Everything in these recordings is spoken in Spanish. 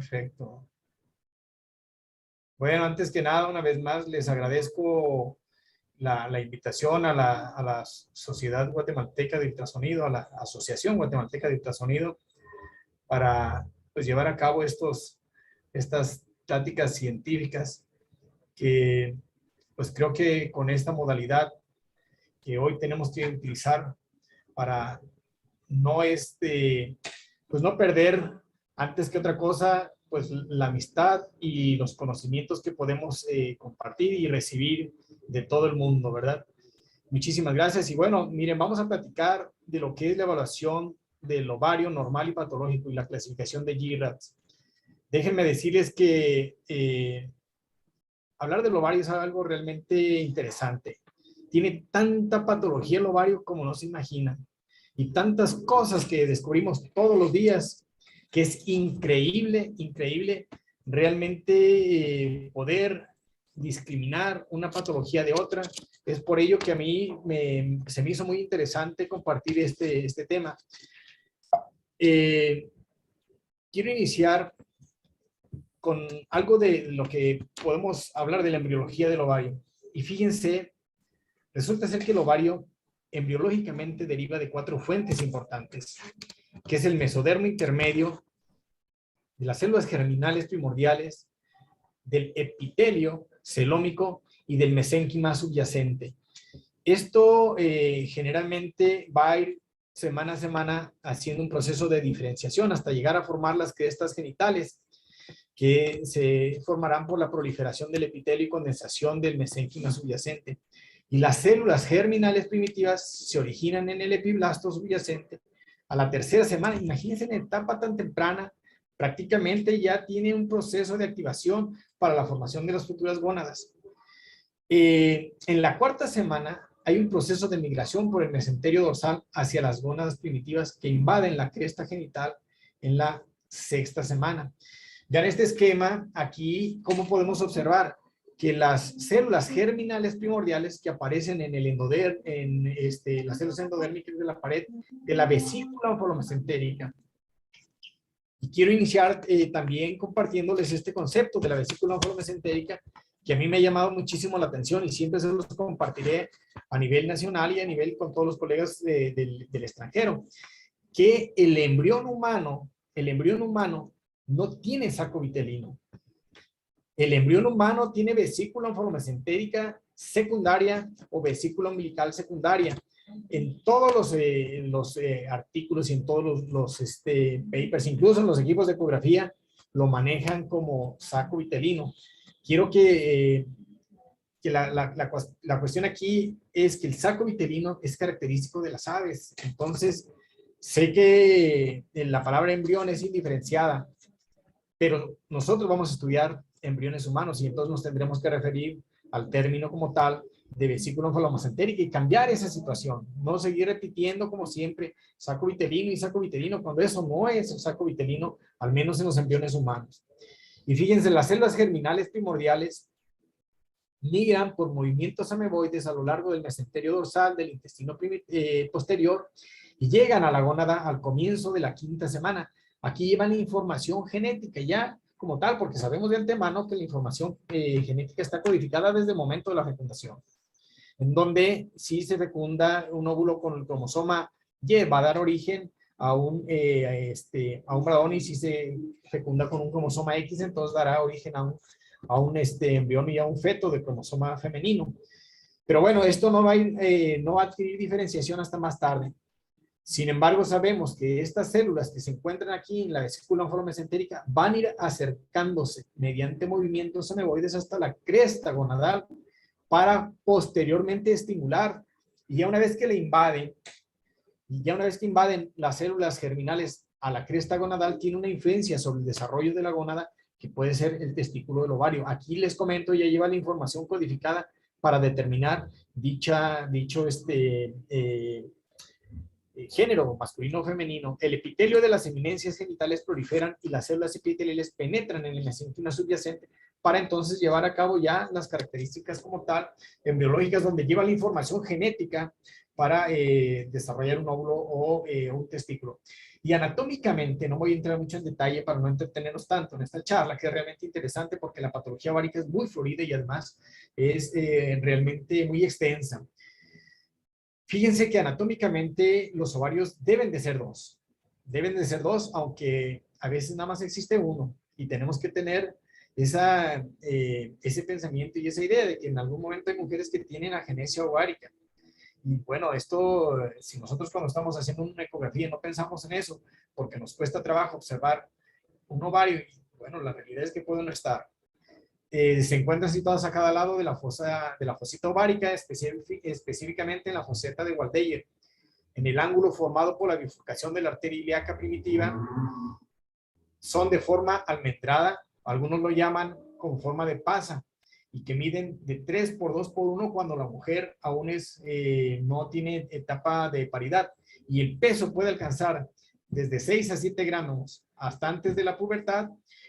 Perfecto. Bueno, antes que nada, una vez más, les agradezco la invitación a la Sociedad Guatemalteca de Ultrasonido, a la Asociación Guatemalteca de Ultrasonido, para pues, llevar a cabo estas pláticas científicas que pues creo que con esta modalidad que hoy tenemos que utilizar para no, pues no perder antes que otra cosa, pues la amistad y los conocimientos que podemos compartir y recibir de todo el mundo, ¿verdad? Muchísimas gracias. Y bueno, miren, vamos a platicar de lo que es la evaluación del ovario normal y patológico y la clasificación de GIRADS. Déjenme decirles que hablar del ovario es algo realmente interesante. Tiene tanta patología el ovario como no se imaginan y tantas cosas que descubrimos todos los días que es increíble, increíble realmente poder discriminar una patología de otra. Es por ello que a mí se me hizo muy interesante compartir este tema. Quiero iniciar con algo de lo que podemos hablar de la embriología del ovario. Y fíjense, resulta ser que el ovario embriológicamente deriva de 4 fuentes importantes, que es el mesodermo intermedio, de las células germinales primordiales, del epitelio celómico y del mesénquima subyacente. Esto generalmente va a ir semana a semana haciendo un proceso de diferenciación hasta llegar a formar las crestas genitales, que se formarán por la proliferación del epitelio y condensación del mesénquima subyacente. Y las células germinales primitivas se originan en el epiblasto subyacente a la 3ª semana. Imagínense, en etapa tan temprana, prácticamente ya tiene un proceso de activación para la formación de las futuras gónadas. En la 4ª semana hay un proceso de migración por el mesenterio dorsal hacia las gónadas primitivas que invaden la cresta genital en la 6ª semana. Ya en este esquema, aquí, ¿cómo podemos observar? Que las células germinales primordiales que aparecen en el endodermo, las células endodérmicas de la pared de la vesícula onfolomesentérica. Y quiero iniciar también compartiéndoles este concepto de la vesícula onfolomesentérica, que a mí me ha llamado muchísimo la atención y siempre se los compartiré a nivel nacional y a nivel con todos los colegas del extranjero, que el embrión humano no tiene saco vitelino. El embrión humano tiene vesícula onfolomesentérica secundaria o vesícula umbilical secundaria. En todos los artículos y en todos los papers, incluso en los equipos de ecografía, lo manejan como saco vitelino. Quiero que la cuestión aquí es que el saco vitelino es característico de las aves. Entonces, sé que la palabra embrión es indiferenciada, pero nosotros vamos a estudiar embriones humanos y entonces nos tendremos que referir al término como tal de vesícula onfolomesentérica y cambiar esa situación, no seguir repitiendo como siempre saco vitelino y saco vitelino cuando eso no es el saco vitelino, al menos en los embriones humanos. Y fíjense, las células germinales primordiales migran por movimientos ameboides a lo largo del mesenterio dorsal del intestino posterior y llegan a la gónada al comienzo de la 5ª semana. Aquí llevan información genética ya como tal, porque sabemos de antemano que la información genética está codificada desde el momento de la fecundación, en donde si se fecunda un óvulo con el cromosoma Y va a dar origen a un bradón, y si se fecunda con un cromosoma X, entonces dará origen a un embrión y a un feto de cromosoma femenino. Pero bueno, esto no va a adquirir diferenciación hasta más tarde. Sin embargo, sabemos que estas células que se encuentran aquí en la vesícula onfolomesentérica van a ir acercándose mediante movimientos ameboides hasta la cresta gonadal para posteriormente estimular. Y ya una vez que invaden las células germinales a la cresta gonadal, tiene una influencia sobre el desarrollo de la gónada, que puede ser el testículo del ovario. Aquí les comento, ya lleva la información codificada para determinar dicho género masculino o femenino. El epitelio de las eminencias genitales proliferan y las células epiteliales penetran en el mesénquima subyacente para entonces llevar a cabo ya las características como tal embriológicas, donde lleva la información genética para desarrollar un óvulo o un testículo. Y anatómicamente, no voy a entrar mucho en detalle para no entretenernos tanto en esta charla, que es realmente interesante porque la patología ovárica es muy florida y además es realmente muy extensa. Fíjense que anatómicamente los ovarios deben de ser dos. Deben de ser dos, aunque a veces nada más existe uno. Y tenemos que tener ese pensamiento y esa idea de que en algún momento hay mujeres que tienen agenesia ovárica. Y bueno, esto, si nosotros cuando estamos haciendo una ecografía no pensamos en eso, porque nos cuesta trabajo observar un ovario, y bueno, la realidad es que puede no estar. Se encuentran situados a cada lado de la fosita ovárica, específicamente en la foseta de Waldeyer, en el ángulo formado por la bifurcación de la arteria ilíaca primitiva. Son de forma almendrada, algunos lo llaman con forma de pasa, y que miden de 3 por 2 por 1 cuando la mujer aún no tiene etapa de paridad, y el peso puede alcanzar desde 6 a 7 gramos hasta antes de la pubertad,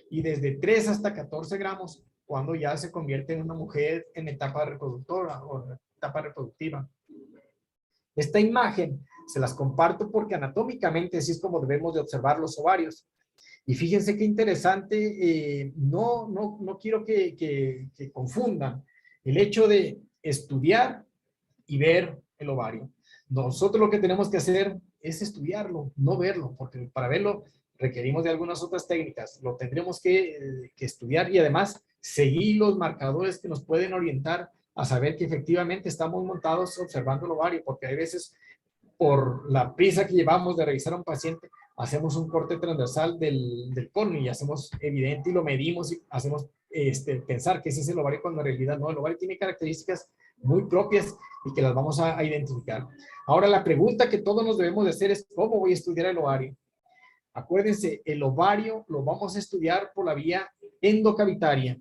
y desde 3 hasta 14 gramos cuando ya se convierte en una mujer en etapa reproductora o etapa reproductiva. Esta imagen se las comparto porque anatómicamente así es como debemos de observar los ovarios. Y fíjense qué interesante, no quiero que confundan el hecho de estudiar y ver el ovario. Nosotros lo que tenemos que hacer es estudiarlo, no verlo, porque para verlo requerimos de algunas otras técnicas. Lo tendremos que estudiar y además seguir los marcadores que nos pueden orientar a saber que efectivamente estamos montados observando el ovario, porque hay veces por la prisa que llevamos de revisar a un paciente, hacemos un corte transversal del cono y hacemos evidente y lo medimos y hacemos pensar que ese es el ovario cuando en realidad no. El ovario tiene características muy propias y que las vamos a identificar. Ahora, la pregunta que todos nos debemos de hacer es: ¿cómo voy a estudiar el ovario? Acuérdense, el ovario lo vamos a estudiar por la vía endocavitaria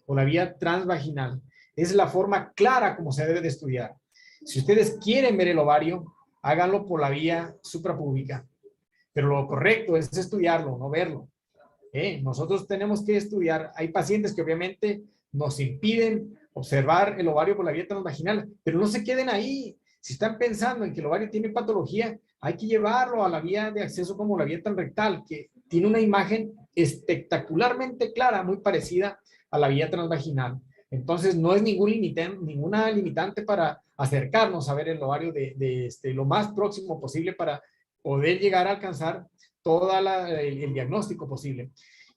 o la vía transvaginal. Es la forma clara como se debe de estudiar. Si ustedes quieren ver el ovario, háganlo por la vía suprapúbica. Pero lo correcto es estudiarlo, no verlo. Nosotros tenemos que estudiar. Hay pacientes que obviamente nos impiden observar el ovario por la vía transvaginal, pero no se queden ahí. Si están pensando en que el ovario tiene patología, hay que llevarlo a la vía de acceso como la vía transrectal, que tiene una imagen espectacularmente clara, muy parecida a la vía transvaginal. Entonces, no es ninguna limitante para acercarnos a ver el ovario de lo más próximo posible para poder llegar a alcanzar todo el diagnóstico posible.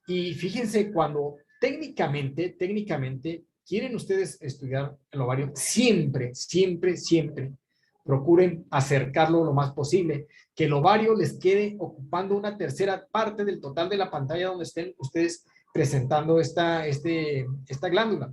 Y fíjense, cuando técnicamente quieren ustedes estudiar el ovario, siempre procuren acercarlo lo más posible, que el ovario les quede ocupando una tercera parte del total de la pantalla donde estén ustedes presentando esta glándula.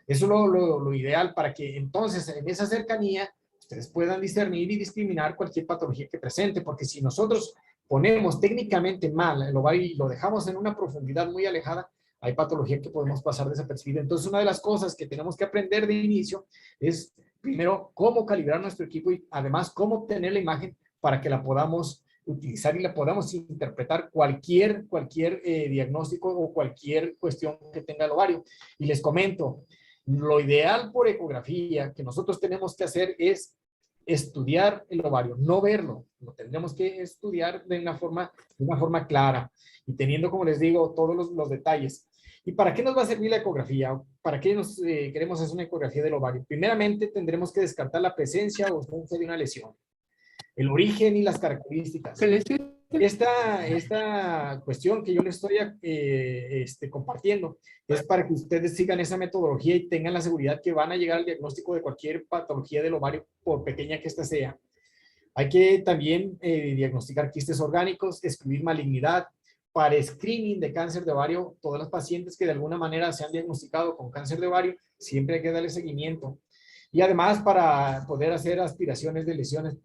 Eso es lo ideal para que entonces en esa cercanía ustedes puedan discernir y discriminar cualquier patología que presente, porque si nosotros ponemos técnicamente mal el ovario y lo dejamos en una profundidad muy alejada, hay patología que podemos pasar desapercibida. Entonces, una de las cosas que tenemos que aprender de inicio es, primero, cómo calibrar nuestro equipo y además cómo obtener la imagen para que la podamos utilizar y la podamos interpretar cualquier diagnóstico o cualquier cuestión que tenga el ovario. Y les comento, lo ideal por ecografía que nosotros tenemos que hacer es estudiar el ovario, no verlo. Lo tendremos que estudiar de una forma clara y teniendo, como les digo, todos los detalles. ¿Y para qué nos va a servir la ecografía? ¿Para qué queremos hacer una ecografía del ovario? Primeramente, tendremos que descartar la presencia o ausencia de una lesión, el origen y las características. Esta cuestión que yo les estoy compartiendo es para que ustedes sigan esa metodología y tengan la seguridad que van a llegar al diagnóstico de cualquier patología del ovario, por pequeña que ésta sea. Hay que también diagnosticar quistes orgánicos, excluir malignidad. Para screening de cáncer de ovario, todas las pacientes que de alguna manera se han diagnosticado con cáncer de ovario, siempre hay que darle seguimiento. Y además para poder hacer aspiraciones de lesiones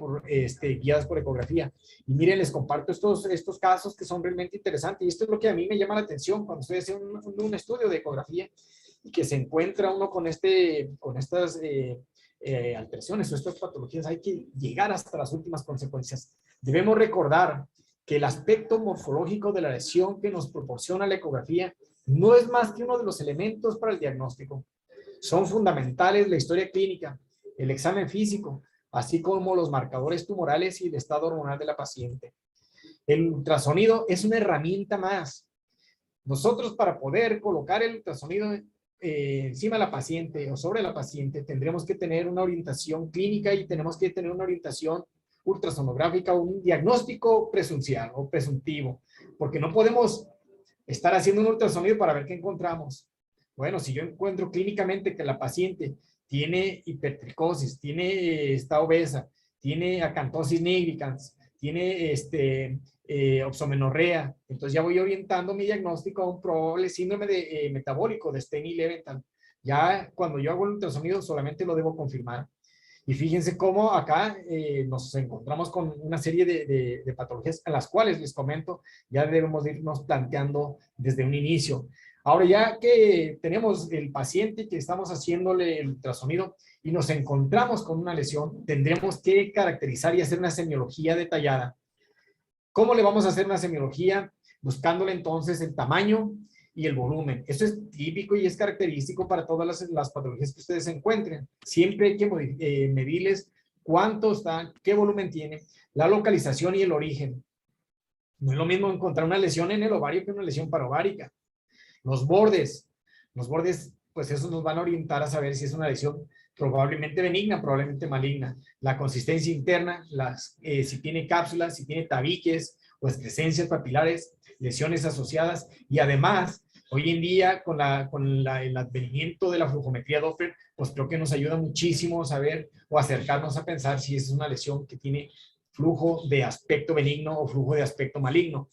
guiadas por ecografía. Y miren, les comparto estos casos que son realmente interesantes. Y esto es lo que a mí me llama la atención cuando estoy haciendo un estudio de ecografía y que se encuentra uno con estas alteraciones o estas patologías. Hay que llegar hasta las últimas consecuencias. Debemos recordar que el aspecto morfológico de la lesión que nos proporciona la ecografía no es más que uno de los elementos para el diagnóstico. Son fundamentales la historia clínica, el examen físico, así como los marcadores tumorales y el estado hormonal de la paciente. El ultrasonido es una herramienta más. Nosotros, para poder colocar el ultrasonido encima de la paciente o sobre la paciente, tendremos que tener una orientación clínica y tenemos que tener una orientación ultrasonográfica o un diagnóstico presuncial o presuntivo, porque no podemos estar haciendo un ultrasonido para ver qué encontramos. Bueno, si yo encuentro clínicamente que la paciente tiene hipertricosis, está obesa, tiene acantosis nigricans, tiene oxomenorrea, entonces ya voy orientando mi diagnóstico a un probable síndrome metabólico de Stenny-Leventhal. Ya cuando yo hago el ultrasonido solamente lo debo confirmar. Y fíjense cómo acá nos encontramos con una serie de patologías a las cuales les comento, ya debemos irnos planteando desde un inicio. Ahora ya que tenemos el paciente que estamos haciéndole el ultrasonido y nos encontramos con una lesión, tendremos que caracterizar y hacer una semiología detallada. ¿Cómo le vamos a hacer una semiología? Buscándole entonces el tamaño y el volumen. Eso es típico y es característico para todas las patologías que ustedes encuentren. Siempre hay que medirles cuánto está, qué volumen tiene, la localización y el origen. No es lo mismo encontrar una lesión en el ovario que una lesión parovárica. Los bordes, pues eso nos van a orientar a saber si es una lesión probablemente benigna, probablemente maligna. La consistencia interna, si tiene cápsulas, si tiene tabiques o excrescencias papilares, lesiones asociadas, y además, hoy en día, con el advenimiento de la flujometría Doppler, pues creo que nos ayuda muchísimo a saber o acercarnos a pensar si es una lesión que tiene flujo de aspecto benigno o flujo de aspecto maligno.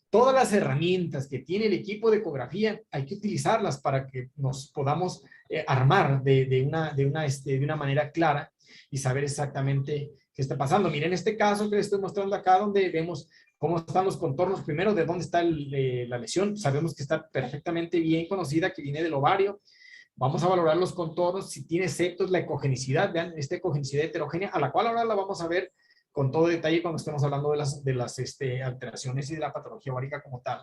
Todas las herramientas que tiene el equipo de ecografía hay que utilizarlas para que nos podamos armar de una manera clara y saber exactamente qué está pasando. Miren este caso que les estoy mostrando acá, donde vemos cómo están los contornos. Primero, de dónde está la lesión. Sabemos que está perfectamente bien conocida, que viene del ovario. Vamos a valorar los contornos, si tiene septos, la ecogenicidad. Vean, esta ecogenicidad heterogénea, a la cual ahora la vamos a ver con todo detalle cuando estemos hablando de las alteraciones y de la patología ovárica como tal.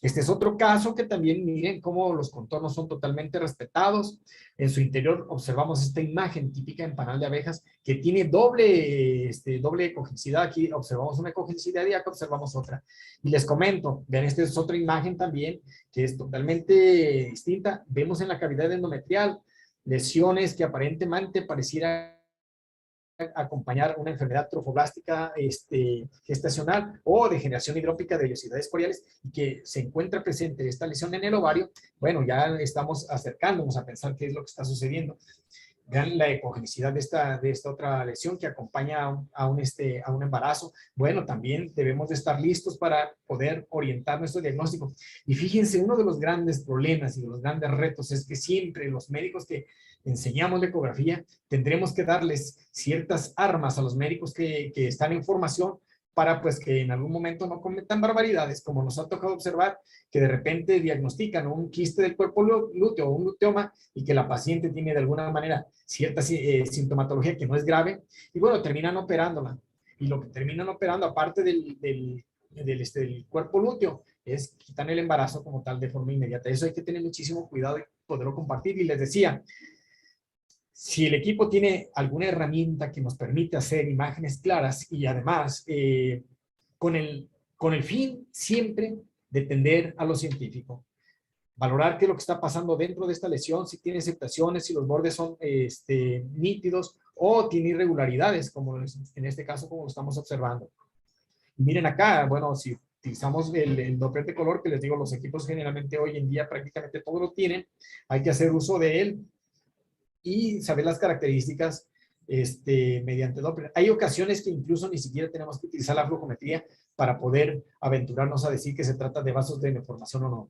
Este es otro caso que también miren cómo los contornos son totalmente respetados. En su interior observamos esta imagen típica en panal de abejas que tiene doble ecogenicidad. Aquí observamos una ecogenicidad y acá observamos otra. Y les comento, vean, esta es otra imagen también que es totalmente distinta. Vemos en la cavidad endometrial lesiones que aparentemente pareciera acompañar una enfermedad trofoblástica gestacional o degeneración hidrópica de vellosidades coriales y que se encuentra presente esta lesión en el ovario. Bueno, ya estamos acercándonos a pensar qué es lo que está sucediendo. Vean la ecogenicidad de esta otra lesión que acompaña a un embarazo. Bueno, también debemos de estar listos para poder orientar nuestro diagnóstico. Y fíjense, uno de los grandes problemas y de los grandes retos es que siempre los médicos que enseñamos de ecografía tendremos que darles ciertas armas a los médicos que están en formación para pues que en algún momento no cometan barbaridades, como nos ha tocado observar, que de repente diagnostican un quiste del cuerpo lúteo o un luteoma y que la paciente tiene de alguna manera cierta sintomatología que no es grave, y bueno, terminan operándola. Y lo que terminan operando, aparte del cuerpo lúteo, es quitar el embarazo como tal de forma inmediata. Eso hay que tener muchísimo cuidado y poderlo compartir. Y les decía, si el equipo tiene alguna herramienta que nos permite hacer imágenes claras y además con el fin siempre de tender a lo científico, valorar qué es lo que está pasando dentro de esta lesión, si tiene septaciones, si los bordes son nítidos o tiene irregularidades, como en este caso como lo estamos observando. Y miren acá, bueno, si utilizamos el Doppler de color, que les digo, los equipos generalmente hoy en día prácticamente todos lo tienen, hay que hacer uso de él y saber las características mediante Doppler. Hay ocasiones que incluso ni siquiera tenemos que utilizar la flujometría para poder aventurarnos a decir que se trata de vasos de deformación o no.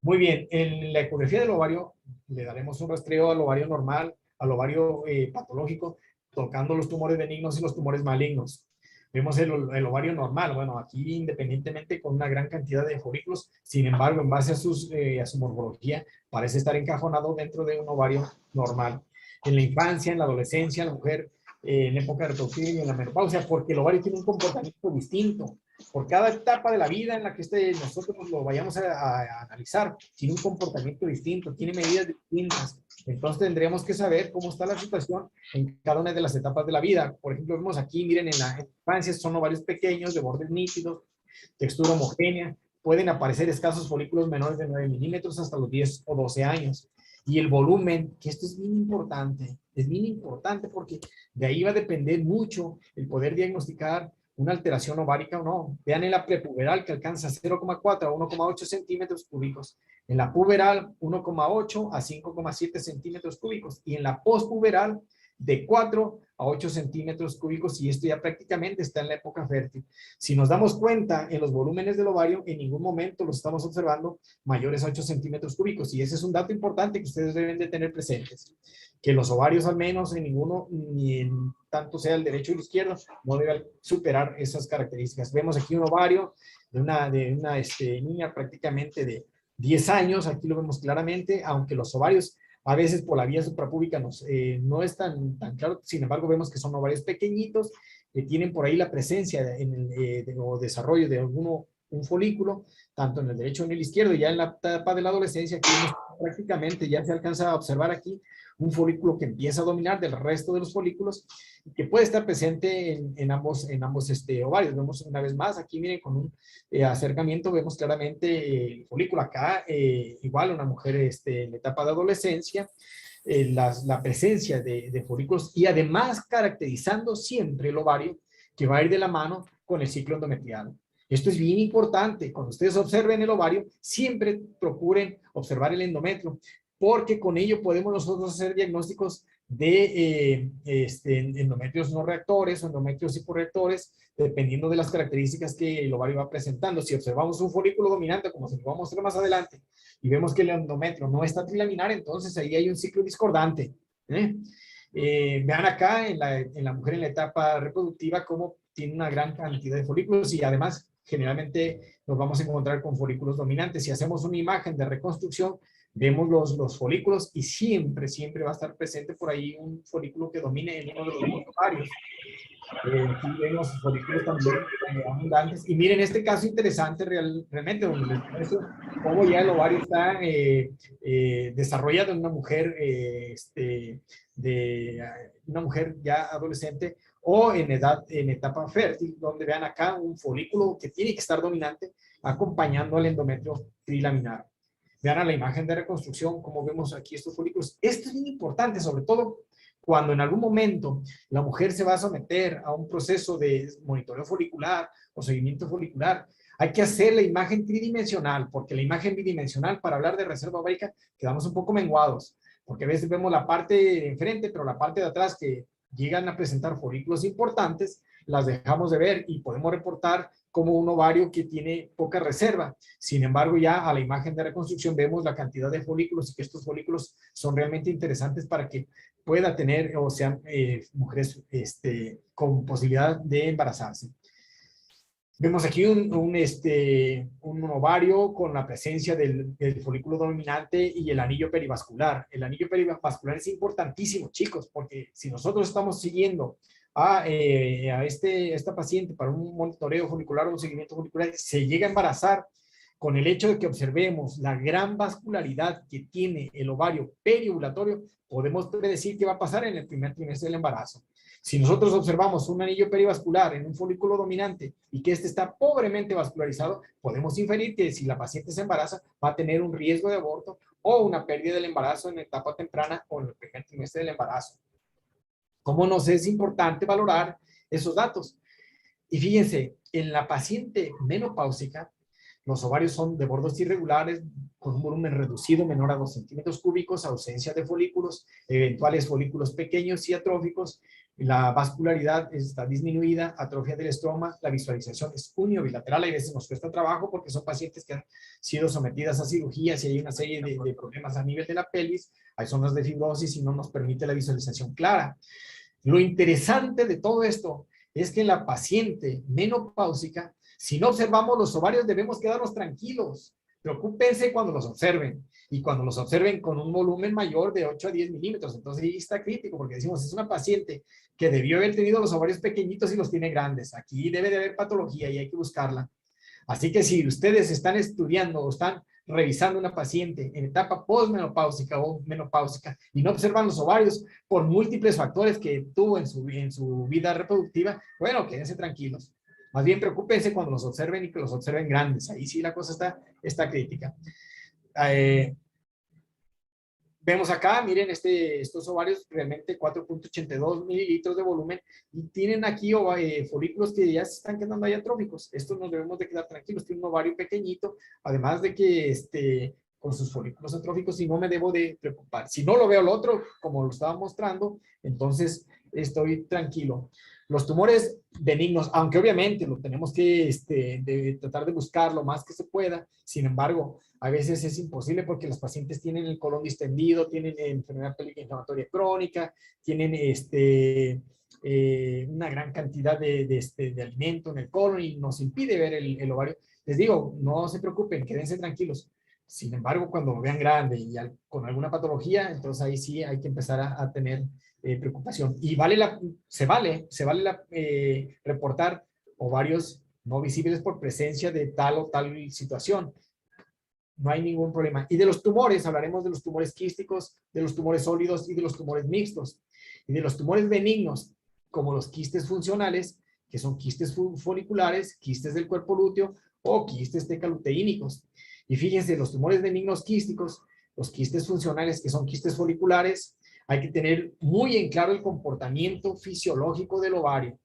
Muy bien, en la ecografía del ovario le daremos un rastreo al ovario normal, al ovario patológico, tocando los tumores benignos y los tumores malignos. Vemos el ovario normal, bueno, aquí independientemente con una gran cantidad de folículos, sin embargo, en base a su morfología, parece estar encajonado dentro de un ovario normal. En la infancia, en la adolescencia, la mujer en época reproductiva y en la menopausia, porque el ovario tiene un comportamiento distinto. Por cada etapa de la vida en la que nosotros lo vayamos a analizar, tiene un comportamiento distinto, tiene medidas distintas. Entonces tendremos que saber cómo está la situación en cada una de las etapas de la vida. Por ejemplo, vemos aquí, miren, en la infancia son ovarios pequeños, de bordes nítidos, textura homogénea, pueden aparecer escasos folículos menores de 9 milímetros hasta los 10 o 12 años. Y el volumen, que esto es bien importante porque de ahí va a depender mucho el poder diagnosticar una alteración ovárica o no. Vean en la prepuberal que alcanza 0,4 a 1,8 centímetros cúbicos. En la puberal 1,8 a 5,7 centímetros cúbicos. Y en la pospuberal de 4 a 8 centímetros cúbicos, y esto ya prácticamente está en la época fértil. Si nos damos cuenta, en los volúmenes del ovario, en ningún momento los estamos observando mayores a 8 centímetros cúbicos, y ese es un dato importante que ustedes deben de tener presentes, que los ovarios al menos en ninguno, ni en tanto sea el derecho o el izquierdo, no deben superar esas características. Vemos aquí un ovario de una niña prácticamente de 10 años, aquí lo vemos claramente, aunque los ovarios a veces por la vía suprapúbica no es tan claro, sin embargo vemos que son ovarios pequeñitos, que tienen por ahí la presencia o desarrollo de un folículo, tanto en el derecho como en el izquierdo. Ya en la etapa de la adolescencia, aquí prácticamente ya se alcanza a observar aquí un folículo que empieza a dominar del resto de los folículos, que puede estar presente en ambos ovarios. Vemos una vez más, aquí miren, con un acercamiento, vemos claramente el folículo acá, igual una mujer en la etapa de adolescencia, la presencia de folículos y además caracterizando siempre el ovario que va a ir de la mano con el ciclo endometrial. Esto es bien importante. Cuando ustedes observen el ovario, siempre procuren observar el endometrio, porque con ello podemos nosotros hacer diagnósticos de endometrios no reactores o endometrios hiporreactores, dependiendo de las características que el ovario va presentando. Si observamos un folículo dominante, como se lo voy a mostrar más adelante, y vemos que el endometrio no está trilaminar, entonces ahí hay un ciclo discordante. Vean acá en la mujer en la etapa reproductiva cómo tiene una gran cantidad de folículos, y además generalmente nos vamos a encontrar con folículos dominantes. Si hacemos una imagen de reconstrucción, vemos los folículos y siempre va a estar presente por ahí un folículo que domine en uno de los ovarios. Aquí vemos folículos también abundantes. Y miren este caso interesante realmente, donde les muestro cómo ya el ovario está desarrollado en una mujer, una mujer ya adolescente o en etapa fértil, donde vean acá un folículo que tiene que estar dominante acompañando al endometrio trilaminar. Vean a la imagen de reconstrucción, como vemos aquí estos folículos. Esto es muy importante, sobre todo cuando en algún momento la mujer se va a someter a un proceso de monitoreo folicular o seguimiento folicular. Hay que hacer la imagen tridimensional, porque la imagen bidimensional, para hablar de reserva ovárica, quedamos un poco menguados, porque a veces vemos la parte de enfrente, pero la parte de atrás que llegan a presentar folículos importantes, las dejamos de ver y podemos reportar como un ovario que tiene poca reserva. Sin embargo, ya a la imagen de reconstrucción vemos la cantidad de folículos y que estos folículos son realmente interesantes para que pueda tener o sean mujeres con posibilidad de embarazarse. Vemos aquí un ovario con la presencia del folículo dominante y el anillo perivascular. El anillo perivascular es importantísimo, chicos, porque si nosotros estamos siguiendo a esta paciente para un monitoreo folicular o un seguimiento folicular, se llega a embarazar, con el hecho de que observemos la gran vascularidad que tiene el ovario periovulatorio, podemos predecir qué va a pasar en el primer trimestre del embarazo. Si nosotros observamos un anillo perivascular en un folículo dominante y que este está pobremente vascularizado, podemos inferir que si la paciente se embaraza va a tener un riesgo de aborto o una pérdida del embarazo en etapa temprana o en el primer trimestre del embarazo. ¿Cómo nos es importante valorar esos datos? Y fíjense, en la paciente menopáusica, los ovarios son de bordos irregulares, con un volumen reducido menor a 2 centímetros cúbicos, ausencia de folículos, eventuales folículos pequeños y atróficos, la vascularidad está disminuida, atrofia del estroma, la visualización es uniobilateral. A veces nos cuesta trabajo porque son pacientes que han sido sometidas a cirugías y hay una serie de problemas a nivel de la pelvis, hay zonas de fibrosis y no nos permite la visualización clara. Lo interesante de todo esto es que en la paciente menopáusica, si no observamos los ovarios, debemos quedarnos tranquilos, Preocúpense cuando los observen y cuando los observen con un volumen mayor de 8 a 10 milímetros. Entonces ahí está crítico porque decimos, es una paciente que debió haber tenido los ovarios pequeñitos y los tiene grandes. Aquí debe de haber patología y hay que buscarla. Así que si ustedes están estudiando o están revisando una paciente en etapa postmenopáusica o menopáusica y no observan los ovarios por múltiples factores que tuvo en su vida reproductiva, bueno, quédense tranquilos. Más bien preocúpense cuando los observen y que los observen grandes. Ahí sí la cosa está crítica. Vemos acá, miren, estos ovarios realmente 4.82 mililitros de volumen y tienen aquí folículos que ya se están quedando ahí atróficos. Estos nos debemos de quedar tranquilos. Tiene un ovario pequeñito, además de que con sus folículos atróficos, y no me debo de preocupar. Si no lo veo el otro, como lo estaba mostrando, entonces estoy tranquilo. Los tumores benignos, aunque obviamente lo tenemos que tratar de buscar lo más que se pueda, sin embargo, a veces es imposible porque los pacientes tienen el colon distendido, tienen enfermedad inflamatoria crónica, tienen una gran cantidad de alimento en el colon y nos impide ver el ovario. Les digo, no se preocupen, quédense tranquilos. Sin embargo, cuando lo vean grande y con alguna patología, entonces ahí sí hay que empezar a tener preocupación. Y se vale reportar ovarios no visibles por presencia de tal o tal situación. No hay ningún problema. Y de los tumores, hablaremos de los tumores quísticos, de los tumores sólidos y de los tumores mixtos. Y de los tumores benignos, como los quistes funcionales, que son quistes foliculares, quistes del cuerpo lúteo o quistes tecaluteínicos. Y fíjense, los tumores benignos quísticos, los quistes funcionales, que son quistes foliculares, hay que tener muy en claro el comportamiento fisiológico del ovario.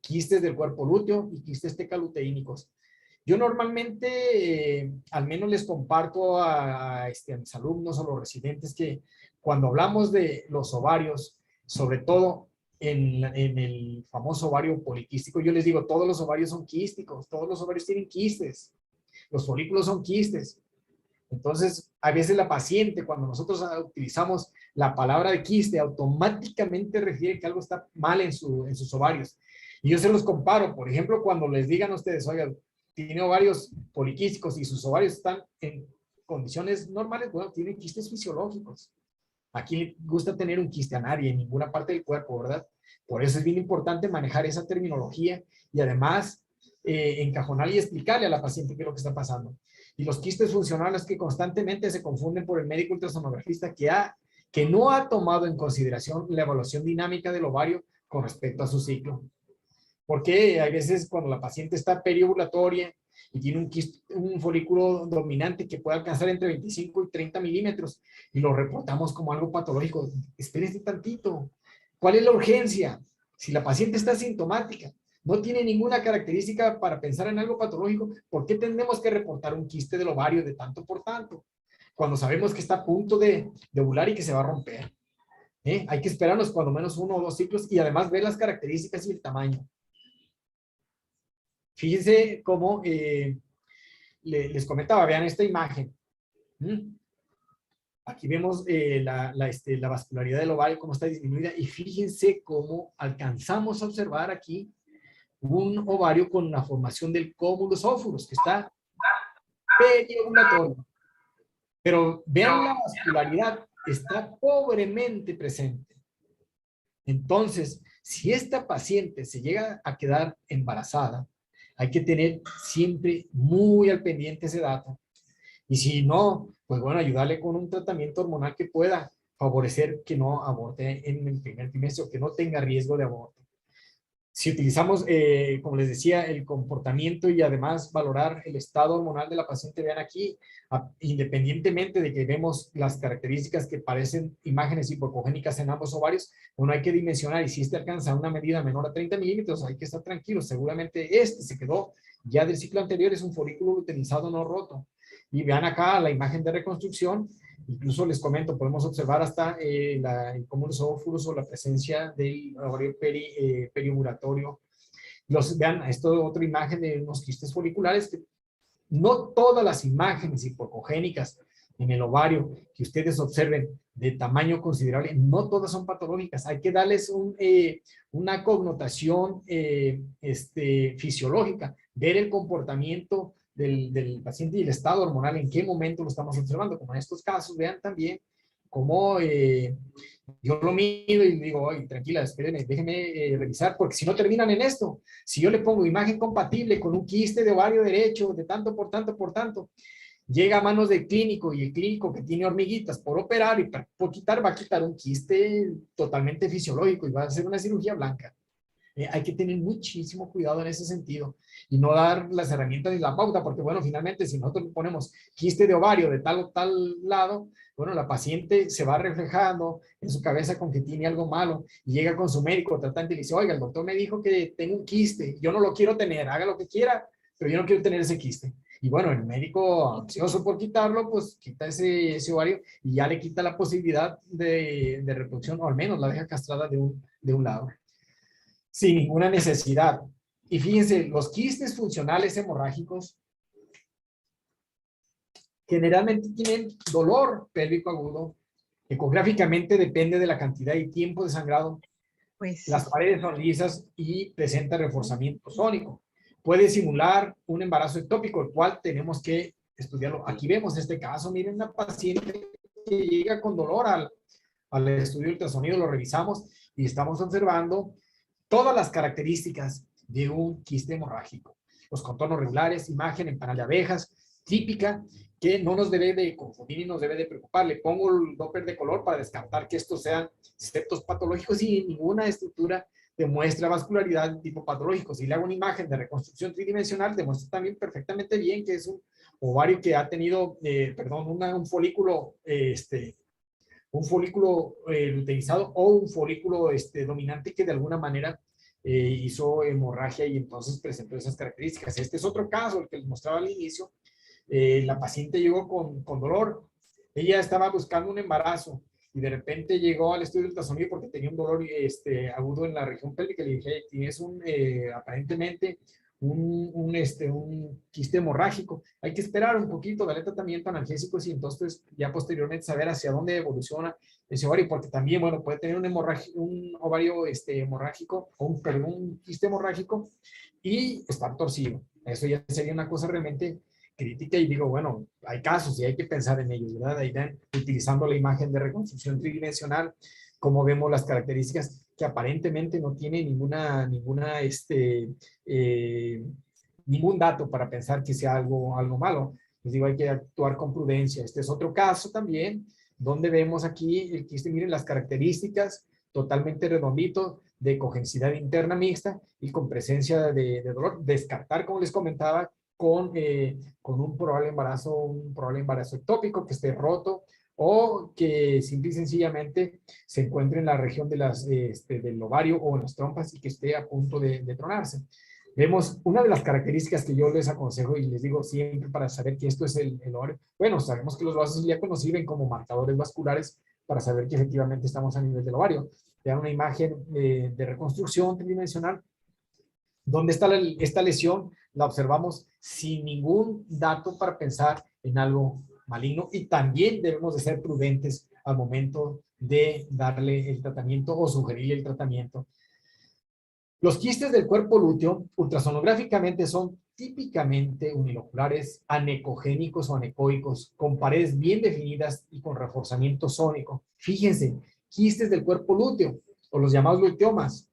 Quistes del cuerpo lúteo y quistes tecaluteínicos. Yo normalmente, al menos les comparto a mis alumnos o los residentes que cuando hablamos de los ovarios, sobre todo en el famoso ovario poliquístico, yo les digo, todos los ovarios son quísticos, todos los ovarios tienen quistes, los folículos son quistes. Entonces, a veces la paciente, cuando nosotros utilizamos la palabra de quiste, automáticamente refiere que algo está mal en sus ovarios. Y yo se los comparo, por ejemplo, cuando les digan a ustedes, oigan, tiene ovarios poliquísticos y sus ovarios están en condiciones normales, bueno, tienen quistes fisiológicos. Aquí le gusta tener un quiste a nadie, en ninguna parte del cuerpo, ¿verdad? Por eso es bien importante manejar esa terminología y además encajonar y explicarle a la paciente qué es lo que está pasando. Y los quistes funcionales que constantemente se confunden por el médico ultrasonografista que no ha tomado en consideración la evaluación dinámica del ovario con respecto a su ciclo. Porque hay veces cuando la paciente está periovulatoria y tiene un folículo dominante que puede alcanzar entre 25 y 30 milímetros y lo reportamos como algo patológico. Espérense tantito. ¿Cuál es la urgencia? Si la paciente está sintomática, no tiene ninguna característica para pensar en algo patológico, ¿por qué tendremos que reportar un quiste del ovario de tanto por tanto? Cuando sabemos que está a punto de ovular y que se va a romper. Hay que esperarnos cuando menos 1 o 2 ciclos y además ver las características y el tamaño. Fíjense cómo les comentaba, vean esta imagen. Aquí vemos la vascularidad del ovario, cómo está disminuida, y fíjense cómo alcanzamos a observar aquí un ovario con una formación del cómulus ófulos, que está periovulatorio. Pero vean la vascularidad, está pobremente presente. Entonces, si esta paciente se llega a quedar embarazada, hay que tener siempre muy al pendiente ese dato. Y si no, pues bueno, ayudarle con un tratamiento hormonal que pueda favorecer que no aborte en el primer trimestre o que no tenga riesgo de aborto. Si utilizamos, como les decía, el comportamiento y además valorar el estado hormonal de la paciente, vean aquí, independientemente de que vemos las características que parecen imágenes hipocogénicas en ambos ovarios, bueno, hay que dimensionar y si este alcanza una medida menor a 30 milímetros, hay que estar tranquilos. Seguramente se quedó ya del ciclo anterior, es un folículo luteinizado no roto. Y vean acá la imagen de reconstrucción. Incluso les comento, podemos observar hasta el cómulus ófulos o la presencia del ovario periovulatorio. Vean, esto es otra imagen de unos quistes foliculares. Que no todas las imágenes hipocogénicas en el ovario que ustedes observen de tamaño considerable, no todas son patológicas. Hay que darles una connotación fisiológica, ver el comportamiento del paciente y el estado hormonal, en qué momento lo estamos observando. Como en estos casos, vean también cómo yo lo mido y digo, oye, tranquila, espérenme, déjenme revisar, porque si no terminan en esto, si yo le pongo imagen compatible con un quiste de ovario derecho, de tanto por tanto por tanto, llega a manos del clínico y el clínico que tiene hormiguitas por operar y por quitar, va a quitar un quiste totalmente fisiológico y va a hacer una cirugía blanca. Hay que tener muchísimo cuidado en ese sentido y no dar las herramientas ni la pauta, porque bueno, finalmente si nosotros ponemos quiste de ovario de tal o tal lado, bueno, la paciente se va reflejando en su cabeza con que tiene algo malo y llega con su médico tratante y le dice, oiga, el doctor me dijo que tengo un quiste, yo no lo quiero tener, haga lo que quiera, pero yo no quiero tener ese quiste. Y bueno, el médico ansioso por quitarlo, pues quita ese ovario y ya le quita la posibilidad de reproducción, o al menos la deja castrada de un lado sin ninguna necesidad. Y fíjense, los quistes funcionales hemorrágicos generalmente tienen dolor pélvico agudo, ecográficamente depende de la cantidad y tiempo de sangrado. Pues sí. Las paredes son lisas y presenta reforzamiento sónico. Puede simular un embarazo ectópico, el cual tenemos que estudiarlo. Aquí vemos este caso, miren una paciente que llega con dolor al estudio de ultrasonido, lo revisamos y estamos observando todas las características de un quiste hemorrágico. Los contornos regulares, imagen en panal de abejas, típica, que no nos debe de confundir y nos debe de preocupar. Le pongo el Doppler de color para descartar que estos sean septos patológicos y ninguna estructura demuestra vascularidad de tipo patológico. Si le hago una imagen de reconstrucción tridimensional, demuestra también perfectamente bien que es un ovario que ha tenido, un folículo, luteinizado o un folículo dominante que de alguna manera hizo hemorragia y entonces presentó esas características. Este es otro caso, el que les mostraba al inicio. La paciente llegó con dolor. Ella estaba buscando un embarazo y de repente llegó al estudio de ultrasonido porque tenía un dolor agudo en la región pélvica. Le dije, tienes aparentemente un quiste hemorrágico. Hay que esperar un poquito, darle tratamiento analgésicos y entonces ya posteriormente saber hacia dónde evoluciona ese ovario, porque también, bueno, puede tener un ovario hemorrágico o un quiste hemorrágico y estar torcido. Eso ya sería una cosa realmente crítica y digo, bueno, hay casos y hay que pensar en ellos, ¿verdad? Ahí dan, utilizando la imagen de reconstrucción tridimensional, como vemos las características que aparentemente no tiene ningún dato para pensar que sea algo malo. Les digo, hay que actuar con prudencia. Este es otro caso también, donde vemos aquí el quiste, miren las características, totalmente redondito, de cogencidad interna mixta y con presencia de dolor. Descartar, como les comentaba, con un probable embarazo ectópico que esté roto o que simple y sencillamente se encuentre en la región del ovario o en las trompas y que esté a punto de tronarse. Vemos una de las características que yo les aconsejo y les digo siempre para saber que esto es el ovario. Bueno, sabemos que los vasos ilíacos sirven como marcadores vasculares para saber que efectivamente estamos a nivel del ovario. Vean una imagen de reconstrucción tridimensional donde está esta lesión, la observamos sin ningún dato para pensar en algo maligno y también debemos de ser prudentes al momento de darle el tratamiento o sugerirle el tratamiento. Los quistes del cuerpo lúteo ultrasonográficamente son típicamente uniloculares, anecogénicos o anecoicos, con paredes bien definidas y con reforzamiento sónico. Fíjense, quistes del cuerpo lúteo o los llamados luteomas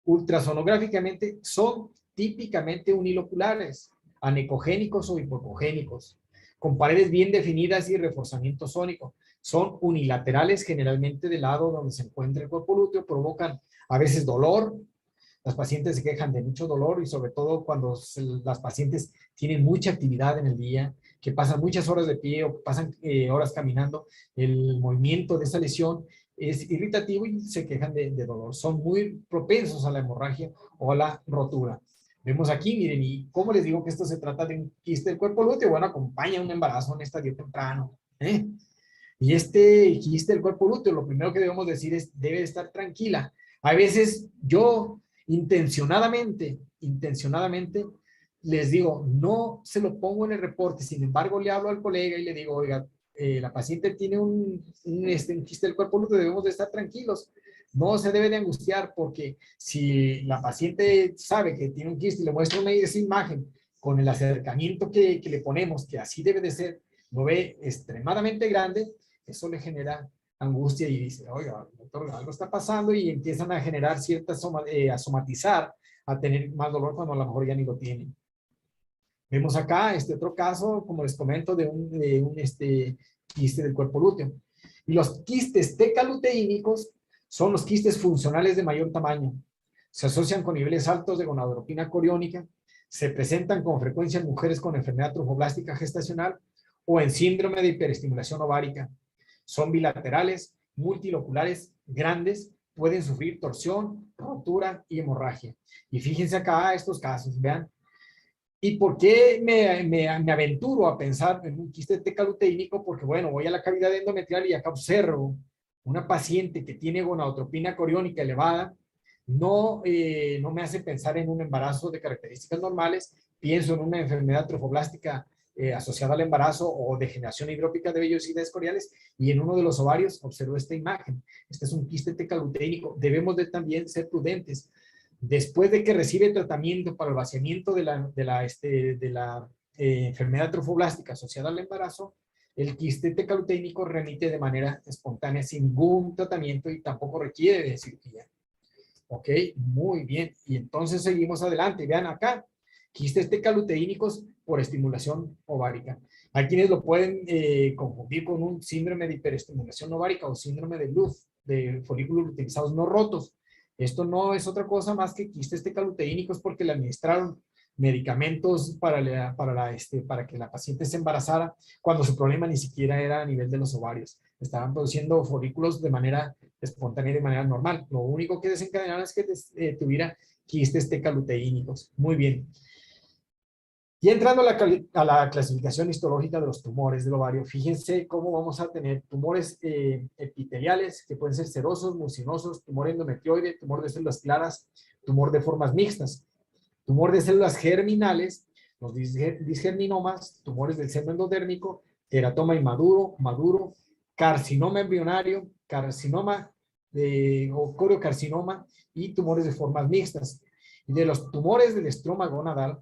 ultrasonográficamente son típicamente uniloculares, anecogénicos o hipocogénicos, con paredes bien definidas y reforzamiento sónico. Son unilaterales generalmente del lado donde se encuentra el cuerpo lúteo, provocan a veces dolor. Las pacientes se quejan de mucho dolor y sobre todo cuando las pacientes tienen mucha actividad en el día, que pasan muchas horas de pie o pasan horas caminando, el movimiento de esa lesión es irritativo y se quejan de dolor. Son muy propensos a la hemorragia o a la rotura. Vemos aquí, miren, y cómo les digo que esto se trata de un quiste del cuerpo lúteo. Bueno, acompaña un embarazo en estadio temprano. Y este quiste del cuerpo lúteo, lo primero que debemos decir es, debe estar tranquila. A veces yo intencionadamente, les digo, no se lo pongo en el reporte, sin embargo le hablo al colega y le digo, oiga, la paciente tiene un quiste del cuerpo lúteo, debemos de estar tranquilos. No se debe de angustiar porque si la paciente sabe que tiene un quiste y le muestra esa imagen con el acercamiento que le ponemos, que así debe de ser, lo ve extremadamente grande, eso le genera angustia y dice, oiga, doctor, algo está pasando, y empiezan a generar ciertas, a somatizar, a tener más dolor cuando a lo mejor ya ni lo tienen. Vemos acá este otro caso, como les comento, de un quiste del cuerpo lúteo. Y los quistes tecaluteínicos son los quistes funcionales de mayor tamaño. Se asocian con niveles altos de gonadotropina coriónica, se presentan con frecuencia en mujeres con enfermedad trofoblástica gestacional o en síndrome de hiperestimulación ovárica. Son bilaterales, multiloculares, grandes, pueden sufrir torsión, rotura y hemorragia. Y fíjense acá estos casos, vean. ¿Y por qué me aventuro a pensar en un quiste tecaluteínico? Porque, bueno, voy a la cavidad endometrial y acá observo una paciente que tiene gonadotropina coriónica elevada. No me hace pensar en un embarazo de características normales. Pienso en una enfermedad trofoblástica asociada al embarazo o degeneración hidrópica de vellosidades coriales, y en uno de los ovarios observo esta imagen. Este es un quiste tecaluteínico. Debemos de también ser prudentes. Después de que recibe tratamiento para el vaciamiento de la enfermedad trofoblástica asociada al embarazo, el quiste tecaluteínico remite de manera espontánea sin ningún tratamiento y tampoco requiere de cirugía. Ok, muy bien. Y entonces seguimos adelante. Vean acá, quistes tecaluteínicos por estimulación ovárica. Hay quienes lo pueden confundir con un síndrome de hiperestimulación ovárica o síndrome de LUF, de folículos luteizados no rotos. Esto no es otra cosa más que quistes tecaluteínicos porque le administraron medicamentos para que la paciente se embarazara cuando su problema ni siquiera era a nivel de los ovarios. Estaban produciendo folículos de manera espontánea y de manera normal. Lo único que desencadenaron es que tuviera quistes tecaluteínicos. Muy bien. Y entrando a la clasificación histológica de los tumores del ovario, fíjense cómo vamos a tener tumores epiteliales, que pueden ser serosos, mucinosos, tumor endometrioide, tumor de células claras, tumor de formas mixtas, tumor de células germinales, los disgerminomas, tumores del seno endodérmico, teratoma inmaduro, carcinoma embrionario, carcinoma o coriocarcinoma y tumores de formas mixtas. Y de los tumores del estroma gonadal,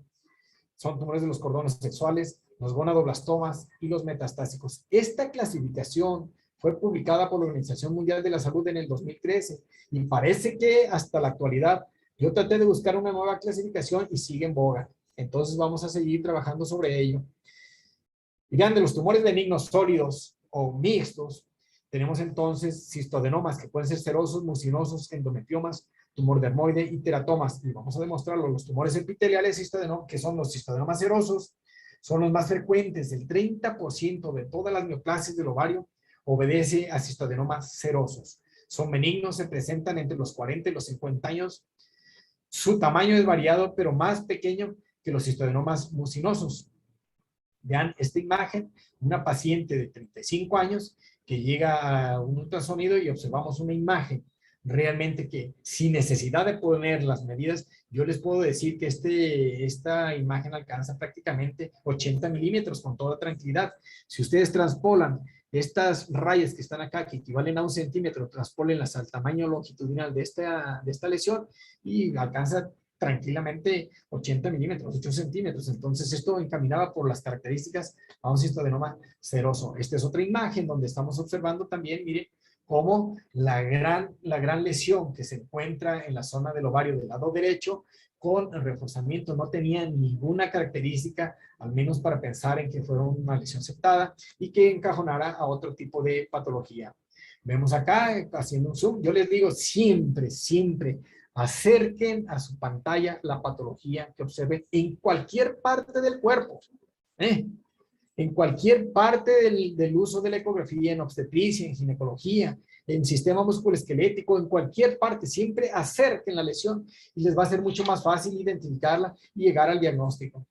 son tumores de los cordones sexuales, los gonadoblastomas y los metastásicos. Esta clasificación fue publicada por la Organización Mundial de la Salud en el 2013 y parece que hasta la actualidad yo traté de buscar una nueva clasificación y sigue en boga. Entonces vamos a seguir trabajando sobre ello. Y vean, de los tumores benignos sólidos o mixtos, tenemos entonces cistodenomas que pueden ser serosos, mucinosos, endometriomas, tumor dermoide y teratomas. Y vamos a demostrarlo. Los tumores epiteliales que son los cistodenomas serosos, son los más frecuentes. El 30% de todas las neoplasias del ovario obedece a cistodenomas serosos. Son benignos, se presentan entre los 40 y los 50 años. Su tamaño es variado, pero más pequeño que los cistodenomas mucinosos. Vean esta imagen, una paciente de 35 años que llega a un ultrasonido y observamos una imagen realmente que sin necesidad de poner las medidas, yo les puedo decir que esta imagen alcanza prácticamente 80 milímetros con toda tranquilidad. Si ustedes transpolan estas rayas que están acá, que equivalen a 1 centímetro, transpólenlas al tamaño longitudinal de esta lesión y alcanza tranquilamente 80 milímetros, 8 centímetros. Entonces esto encaminaba por las características a un cistodenoma seroso. Esta es otra imagen donde estamos observando también, miren, cómo la gran lesión que se encuentra en la zona del ovario del lado derecho con el reforzamiento no tenía ninguna característica, al menos para pensar en que fuera una lesión septada y que encajonara a otro tipo de patología. Vemos acá, haciendo un zoom, yo les digo siempre, acerquen a su pantalla la patología que observen en cualquier parte del cuerpo. En cualquier parte del uso de la ecografía, en obstetricia, en ginecología, en sistema musculoesquelético, en cualquier parte, siempre acerquen la lesión y les va a ser mucho más fácil identificarla y llegar al diagnóstico.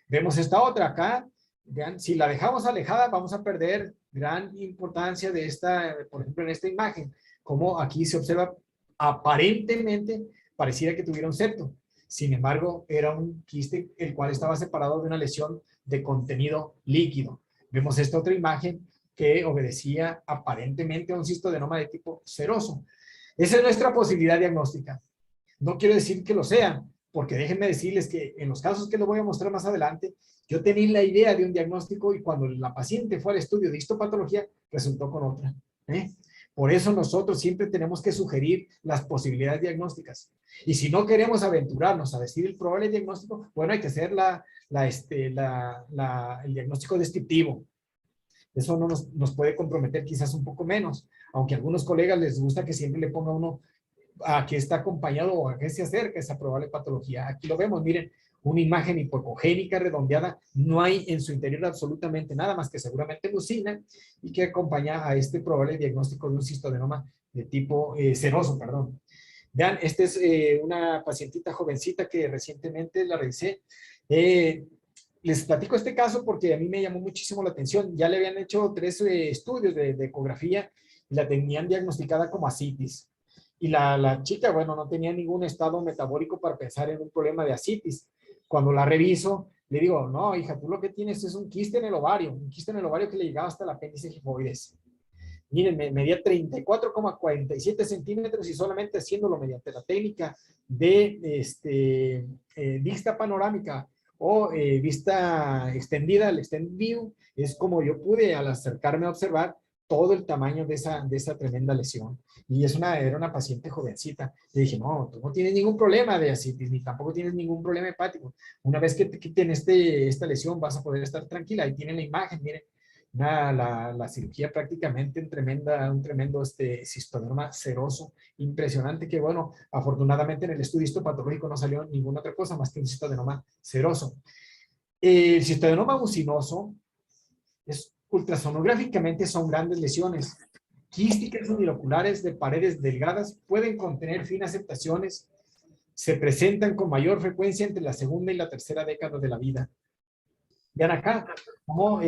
Vemos esta otra acá. Vean, si la dejamos alejada, vamos a perder gran importancia de por ejemplo, en esta imagen, como aquí se observa aparentemente pareciera que tuviera un septo. Sin embargo, era un quiste el cual estaba separado de una lesión de contenido líquido. Vemos esta otra imagen que obedecía aparentemente a un cistodenoma de tipo seroso. Esa es nuestra posibilidad diagnóstica. No quiero decir que lo sea, porque déjenme decirles que en los casos que les voy a mostrar más adelante, yo tenía la idea de un diagnóstico y cuando la paciente fue al estudio de histopatología, resultó con otra. ¿Eh? Por eso nosotros siempre tenemos que sugerir las posibilidades diagnósticas. Y si no queremos aventurarnos a decir el probable diagnóstico, bueno, hay que hacer el diagnóstico descriptivo. Eso no nos puede comprometer quizás un poco menos, aunque a algunos colegas les gusta que siempre le ponga uno a qué está acompañado o a qué se acerca esa probable patología. Aquí lo vemos, miren, una imagen hipocogénica redondeada, no hay en su interior absolutamente nada más que seguramente mucina y que acompaña a este probable diagnóstico de un cistoadenoma de tipo seroso, perdón. Vean, esta es una pacientita jovencita que recientemente la revisé. Les platico este caso porque a mí me llamó muchísimo la atención. Ya le habían hecho 3 estudios de ecografía y la tenían diagnosticada como ascitis. Y la chica, bueno, no tenía ningún estado metabólico para pensar en un problema de ascitis. Cuando la reviso, le digo, no, hija, tú lo que tienes es un quiste en el ovario, un quiste en el ovario que le llegaba hasta el apéndice gifoides. Miren, medía 34,47 centímetros y solamente haciéndolo mediante la técnica de vista panorámica o vista extendida, el extend view, es como yo pude al acercarme a observar todo el tamaño de esa tremenda lesión. Y era una paciente jovencita. Le dije, no, tú no tienes ningún problema de ascitis, ni tampoco tienes ningún problema hepático. Una vez que te quiten esta lesión, vas a poder estar tranquila. Ahí tienen la imagen, miren, la cirugía prácticamente un tremendo cistoderma seroso, impresionante, que bueno, afortunadamente en el estudio histopatológico no salió ninguna otra cosa más que un cistoderma seroso. El cistoderma mucinoso ultrasonográficamente son grandes lesiones quísticas uniloculares de paredes delgadas, pueden contener finas septaciones, se presentan con mayor frecuencia entre la segunda y la tercera década de la vida. Vean acá, como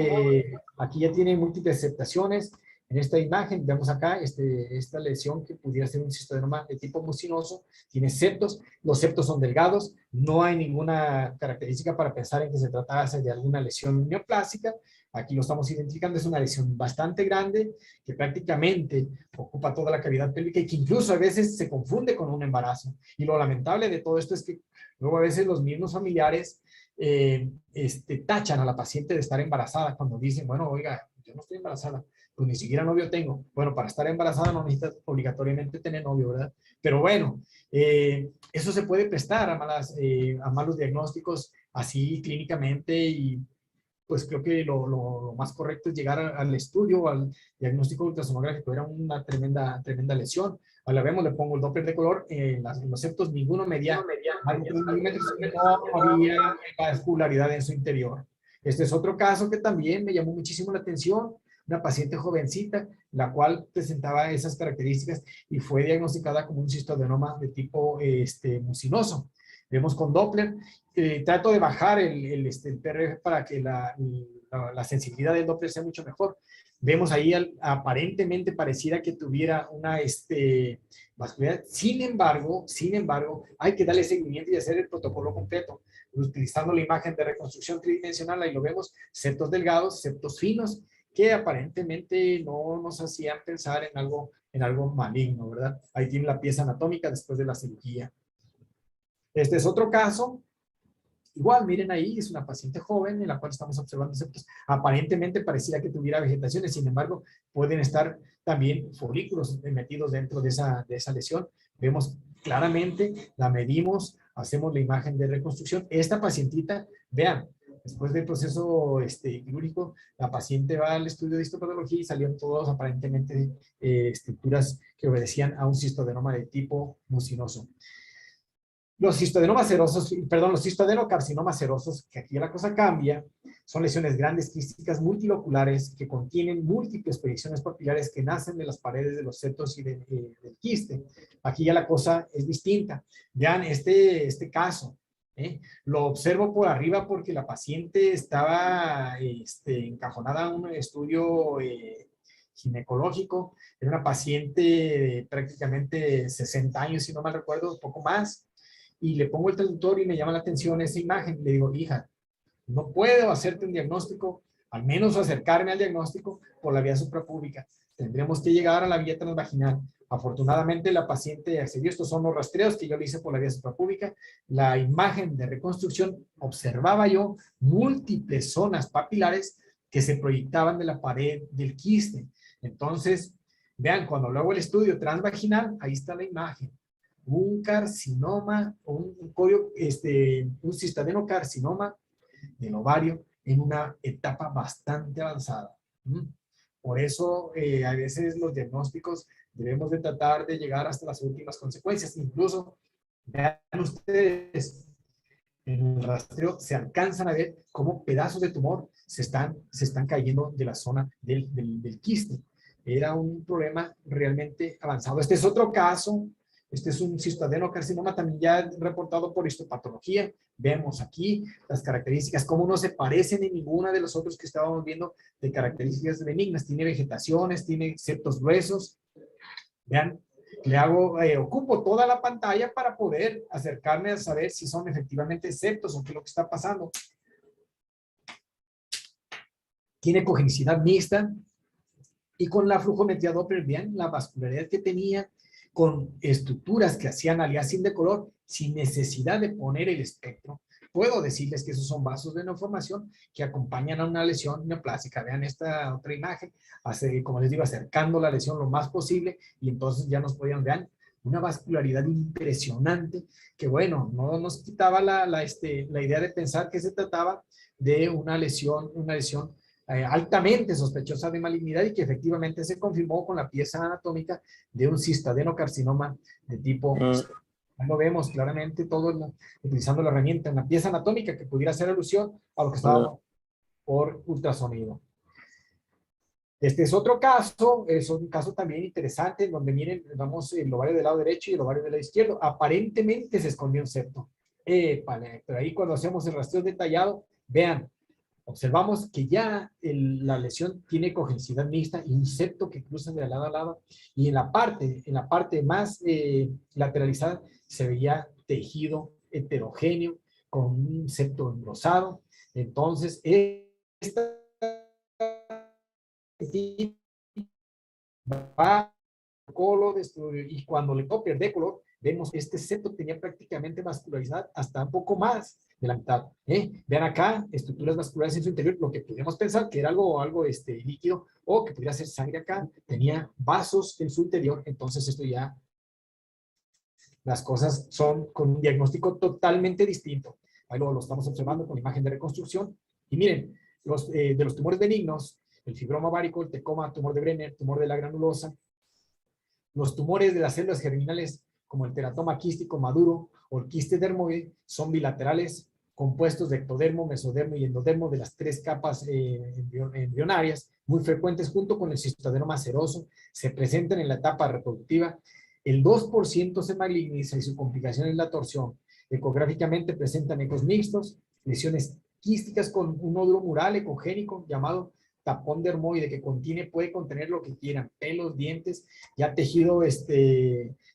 aquí ya tiene múltiples septaciones. En esta imagen vemos acá esta lesión que pudiera ser un cistoderma de tipo mucinoso. Tiene septos, los septos son delgados, no hay ninguna característica para pensar en que se tratase de alguna lesión neoplásica. Aquí lo estamos identificando, es una lesión bastante grande que prácticamente ocupa toda la cavidad pélvica y que incluso a veces se confunde con un embarazo. Y lo lamentable de todo esto es que luego a veces los mismos familiares tachan a la paciente de estar embarazada cuando dicen, bueno, oiga, yo no estoy embarazada, pues ni siquiera novio tengo. Bueno, para estar embarazada no necesitas obligatoriamente tener novio, ¿verdad? Pero bueno, eso se puede prestar a malos diagnósticos así clínicamente y pues creo que lo más correcto es llegar al estudio, al diagnóstico ultrasonográfico. Era una tremenda lesión. Ahora vemos, le pongo el Doppler de color, en los septos ninguno medía más de 3 milímetros, no había vascularidad en su interior. Este es otro caso que también me llamó muchísimo la atención, una paciente jovencita, la cual presentaba esas características y fue diagnosticada como un cistoadenoma de tipo mucinoso. Vemos con Doppler, trato de bajar el PRF para que la sensibilidad del Doppler sea mucho mejor. Vemos ahí aparentemente pareciera que tuviera una vascularidad. Sin embargo, hay que darle seguimiento y hacer el protocolo completo. Utilizando la imagen de reconstrucción tridimensional, ahí lo vemos, septos delgados, septos finos, que aparentemente no nos hacían pensar en algo maligno, ¿verdad? Ahí tiene la pieza anatómica después de la cirugía. Este es otro caso. Igual, miren ahí, es una paciente joven en la cual estamos observando septos. Aparentemente pareciera que tuviera vegetaciones, sin embargo, pueden estar también folículos metidos dentro de esa lesión. Vemos claramente, la medimos, hacemos la imagen de reconstrucción. Esta pacientita, vean, después del proceso quirúrgico, la paciente va al estudio de histopatología y salieron todos aparentemente estructuras que obedecían a un cistoadenoma de tipo mucinoso. Los cistodenomas serosos, perdón, los cistodenocarcinomas serosos, que aquí la cosa cambia, son lesiones grandes quísticas multiloculares que contienen múltiples proyecciones papilares que nacen de las paredes de los septos y del quiste. Aquí ya la cosa es distinta. Vean este caso. Lo observo por arriba porque la paciente estaba encajonada a un estudio ginecológico. Era una paciente de prácticamente 60 años, si no mal recuerdo, un poco más. Y le pongo el traductor y me llama la atención esa imagen. Le digo, hija, no puedo hacerte un diagnóstico, al menos acercarme al diagnóstico por la vía suprapúbica. Tendremos que llegar a la vía transvaginal. Afortunadamente la paciente accedió. Estos son los rastreos que yo le hice por la vía suprapúbica. La imagen de reconstrucción, observaba yo múltiples zonas papilares que se proyectaban de la pared del quiste. Entonces, vean, cuando luego el estudio transvaginal, ahí está la imagen. Un carcinoma, un cistadenocarcinoma del ovario en una etapa bastante avanzada. Por eso, a veces los diagnósticos debemos de tratar de llegar hasta las últimas consecuencias. Incluso, vean ustedes, en el rastreo se alcanzan a ver cómo pedazos de tumor se están cayendo de la zona del quiste. Era un problema realmente avanzado. Este es otro caso. Este es un cistadenocarcinoma también ya reportado por histopatología. Vemos aquí las características, cómo no se parecen en ninguna de los otros que estábamos viendo de características benignas. Tiene vegetaciones, tiene septos gruesos. Vean, ocupo toda la pantalla para poder acercarme a saber si son efectivamente septos o qué es lo que está pasando. Tiene cogenicidad mixta y con la flujometría Doppler, vean la vascularidad que tenía, con estructuras que hacían aliasing de color sin necesidad de poner el espectro. Puedo decirles que esos son vasos de neoformación que acompañan a una lesión neoplásica. Vean esta otra imagen, como les digo, acercando la lesión lo más posible y entonces ya nos podían ver una vascularidad impresionante que, bueno, no nos quitaba la idea de pensar que se trataba de una lesión altamente sospechosa de malignidad y que efectivamente se confirmó con la pieza anatómica de un cistadenocarcinoma de tipo... Lo vemos claramente todo utilizando la herramienta en la pieza anatómica que pudiera hacer alusión a lo que estábamos por ultrasonido. Este es otro caso, es un caso también interesante en donde miren, vamos el ovario del lado derecho y el ovario del lado izquierdo. Aparentemente se escondió un septo. Pero ahí cuando hacemos el rastreo detallado, vean, observamos que ya la lesión tiene cogenicidad mixta y un septo que cruza de lado a lado. Y en la parte más lateralizada se veía tejido heterogéneo con un septo engrosado. Entonces, esta va color de estudio y cuando le copia de color, vemos que este septo tenía prácticamente vascularidad hasta un poco más de la mitad. Vean acá, estructuras vasculares en su interior, lo que podríamos pensar que era algo líquido o que pudiera ser sangre acá, tenía vasos en su interior, entonces esto ya, las cosas son con un diagnóstico totalmente distinto. Ahí lo estamos observando con imagen de reconstrucción. Y miren, de los tumores benignos, el fibroma ovárico, el tecoma, tumor de Brenner, tumor de la granulosa, los tumores de las células germinales, como el teratoma quístico maduro o el quiste dermoide, son bilaterales, compuestos de ectodermo, mesodermo y endodermo de las tres capas embrionarias, muy frecuentes junto con el cistoadenoma seroso, se presentan en la etapa reproductiva. El 2% se maligniza y su complicación es la torsión. Ecográficamente presentan ecos mixtos, lesiones quísticas con un nódulo mural ecogénico llamado tapón dermoide que puede contener lo que quieran, pelos, dientes, ya tejido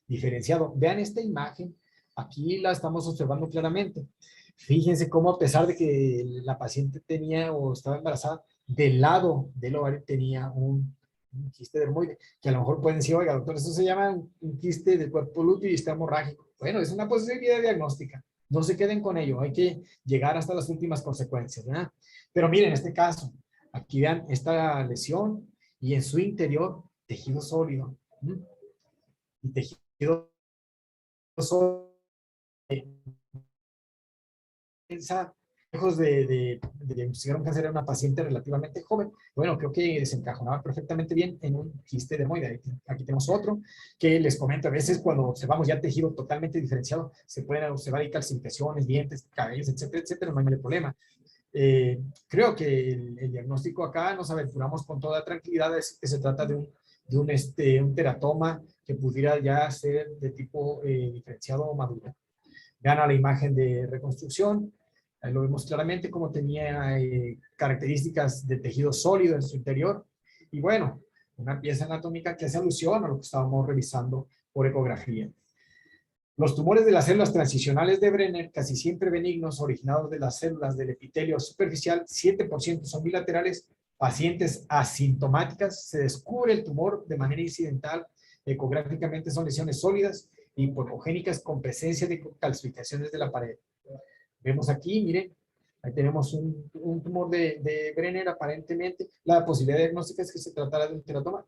diferenciado. Vean esta imagen, aquí la estamos observando claramente. Fíjense cómo a pesar de que la paciente tenía o estaba embarazada, del lado del ovario tenía un quiste dermoide, que a lo mejor pueden decir, oiga, doctor, eso se llama un quiste del cuerpo lúteo y está hemorrágico. Bueno, es una posibilidad diagnóstica. No se queden con ello, hay que llegar hasta las últimas consecuencias, ¿verdad? Pero miren, en este caso, aquí vean esta lesión y en su interior tejido sólido. Y tejido sólido. Lejos de diagnosticar un cáncer en una paciente relativamente joven. Bueno, creo que desencajonaba perfectamente bien en un quiste dermoide. Aquí tenemos otro que les comento. A veces cuando observamos ya tejido totalmente diferenciado, se pueden observar ahí calcificaciones, dientes, cabellos, etcétera, etcétera. No hay ningún problema. Creo que el diagnóstico acá nos aventuramos con toda tranquilidad, es que se trata de un teratoma que pudiera ya ser de tipo diferenciado o maduro. Vean a la imagen de reconstrucción, ahí lo vemos claramente como tenía características de tejido sólido en su interior y bueno, una pieza anatómica que hace alusión a lo que estábamos revisando por ecografía. Los tumores de las células transicionales de Brenner, casi siempre benignos, originados de las células del epitelio superficial, 7% son bilaterales, pacientes asintomáticas, se descubre el tumor de manera incidental, Ecográficamente son lesiones sólidas y hipoecogénicas con presencia de calcificaciones de la pared. Vemos aquí, miren, ahí tenemos un tumor de Brenner aparentemente. La posibilidad diagnóstica es que se tratara de un teratoma.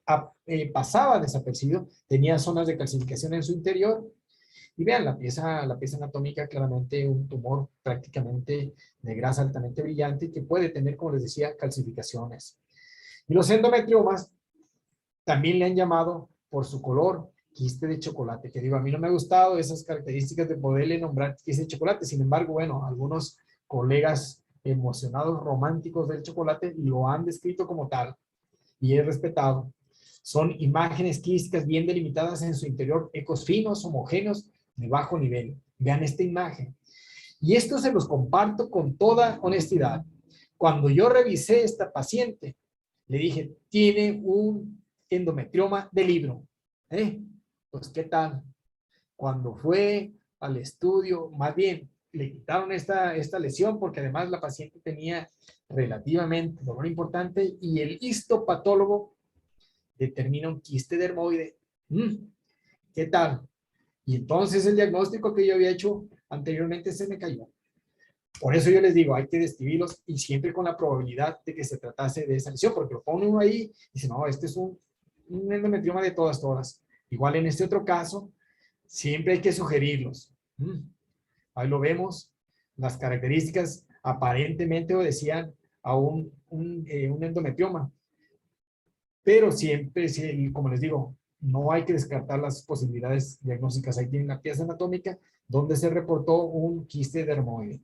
Pasaba desapercibido, tenía zonas de calcificación en su interior. Y vean la pieza anatómica, claramente un tumor prácticamente de grasa altamente brillante que puede tener, como les decía, calcificaciones. Y los endometriomas también le han llamado por su color quiste de chocolate, que digo, a mí no me ha gustado esas características de poderle nombrar quiste de chocolate. Sin embargo, bueno, algunos colegas emocionados románticos del chocolate lo han descrito como tal y es respetado. Son imágenes quísticas bien delimitadas en su interior, ecos finos, homogéneos, de bajo nivel. Vean esta imagen. Y esto se los comparto con toda honestidad. Cuando yo revisé esta paciente, le dije, tiene un endometrioma de libro. Pues, ¿qué tal? Cuando fue al estudio, más bien, le quitaron esta lesión porque además la paciente tenía relativamente dolor importante y el histopatólogo determina un quiste dermoide. ¿Qué tal? Y entonces el diagnóstico que yo había hecho anteriormente se me cayó. Por eso yo les digo, hay que describirlos y siempre con la probabilidad de que se tratase de esa lesión, porque lo pone uno ahí y dice, no, este es un endometrioma de todas. Igual en este otro caso, siempre hay que sugerirlos. Ahí lo vemos, las características aparentemente obedecían a un endometrioma, pero siempre, como les digo, no hay que descartar las posibilidades diagnósticas. Ahí tienen la pieza anatómica donde se reportó un quiste dermoide.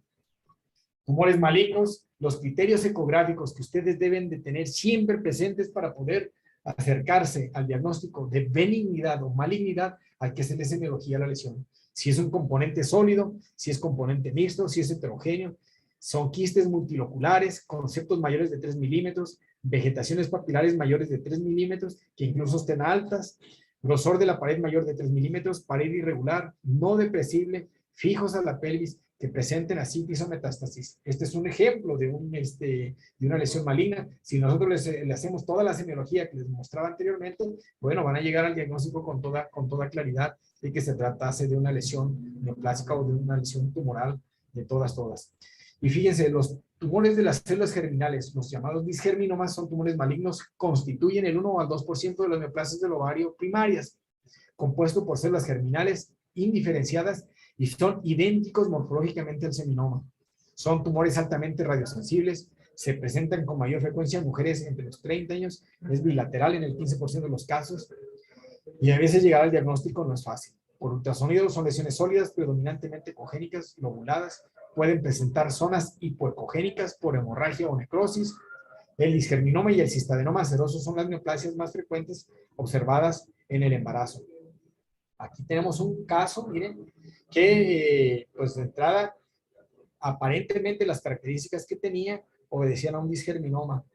Tumores malignos, los criterios ecográficos que ustedes deben de tener siempre presentes para poder acercarse al diagnóstico de benignidad o malignidad, hay que hacerle semiología a la lesión. Si es un componente sólido, si es componente mixto, si es heterogéneo, son quistes multiloculares, conceptos mayores de 3 milímetros, vegetaciones papilares mayores de 3 milímetros, que incluso estén altas, grosor de la pared mayor de 3 milímetros, pared irregular, no depresible, fijos a la pelvis, que presenten asitis o metástasis. Este es un ejemplo de una lesión maligna. Si nosotros le hacemos toda la semiología que les mostraba anteriormente, bueno, van a llegar al diagnóstico con toda claridad de que se tratase de una lesión neoplásica o de una lesión tumoral de todas. Y fíjense, los tumores de las células germinales, los llamados disgerminomas, son tumores malignos, constituyen el 1 al 2% de las neoplasias del ovario primarias, compuesto por células germinales indiferenciadas y son idénticos morfológicamente al seminoma. Son tumores altamente radiosensibles, se presentan con mayor frecuencia en mujeres entre los 30 años, es bilateral en el 15% de los casos y a veces llegar al diagnóstico no es fácil. Por ultrasonido son lesiones sólidas, predominantemente ecogénicas, lobuladas, pueden presentar zonas hipoecogénicas por hemorragia o necrosis. El disgerminoma y el cistadenoma seroso son las neoplasias más frecuentes observadas en el embarazo. Aquí tenemos un caso, miren, que pues de entrada, aparentemente las características que tenía obedecían a un disgerminoma.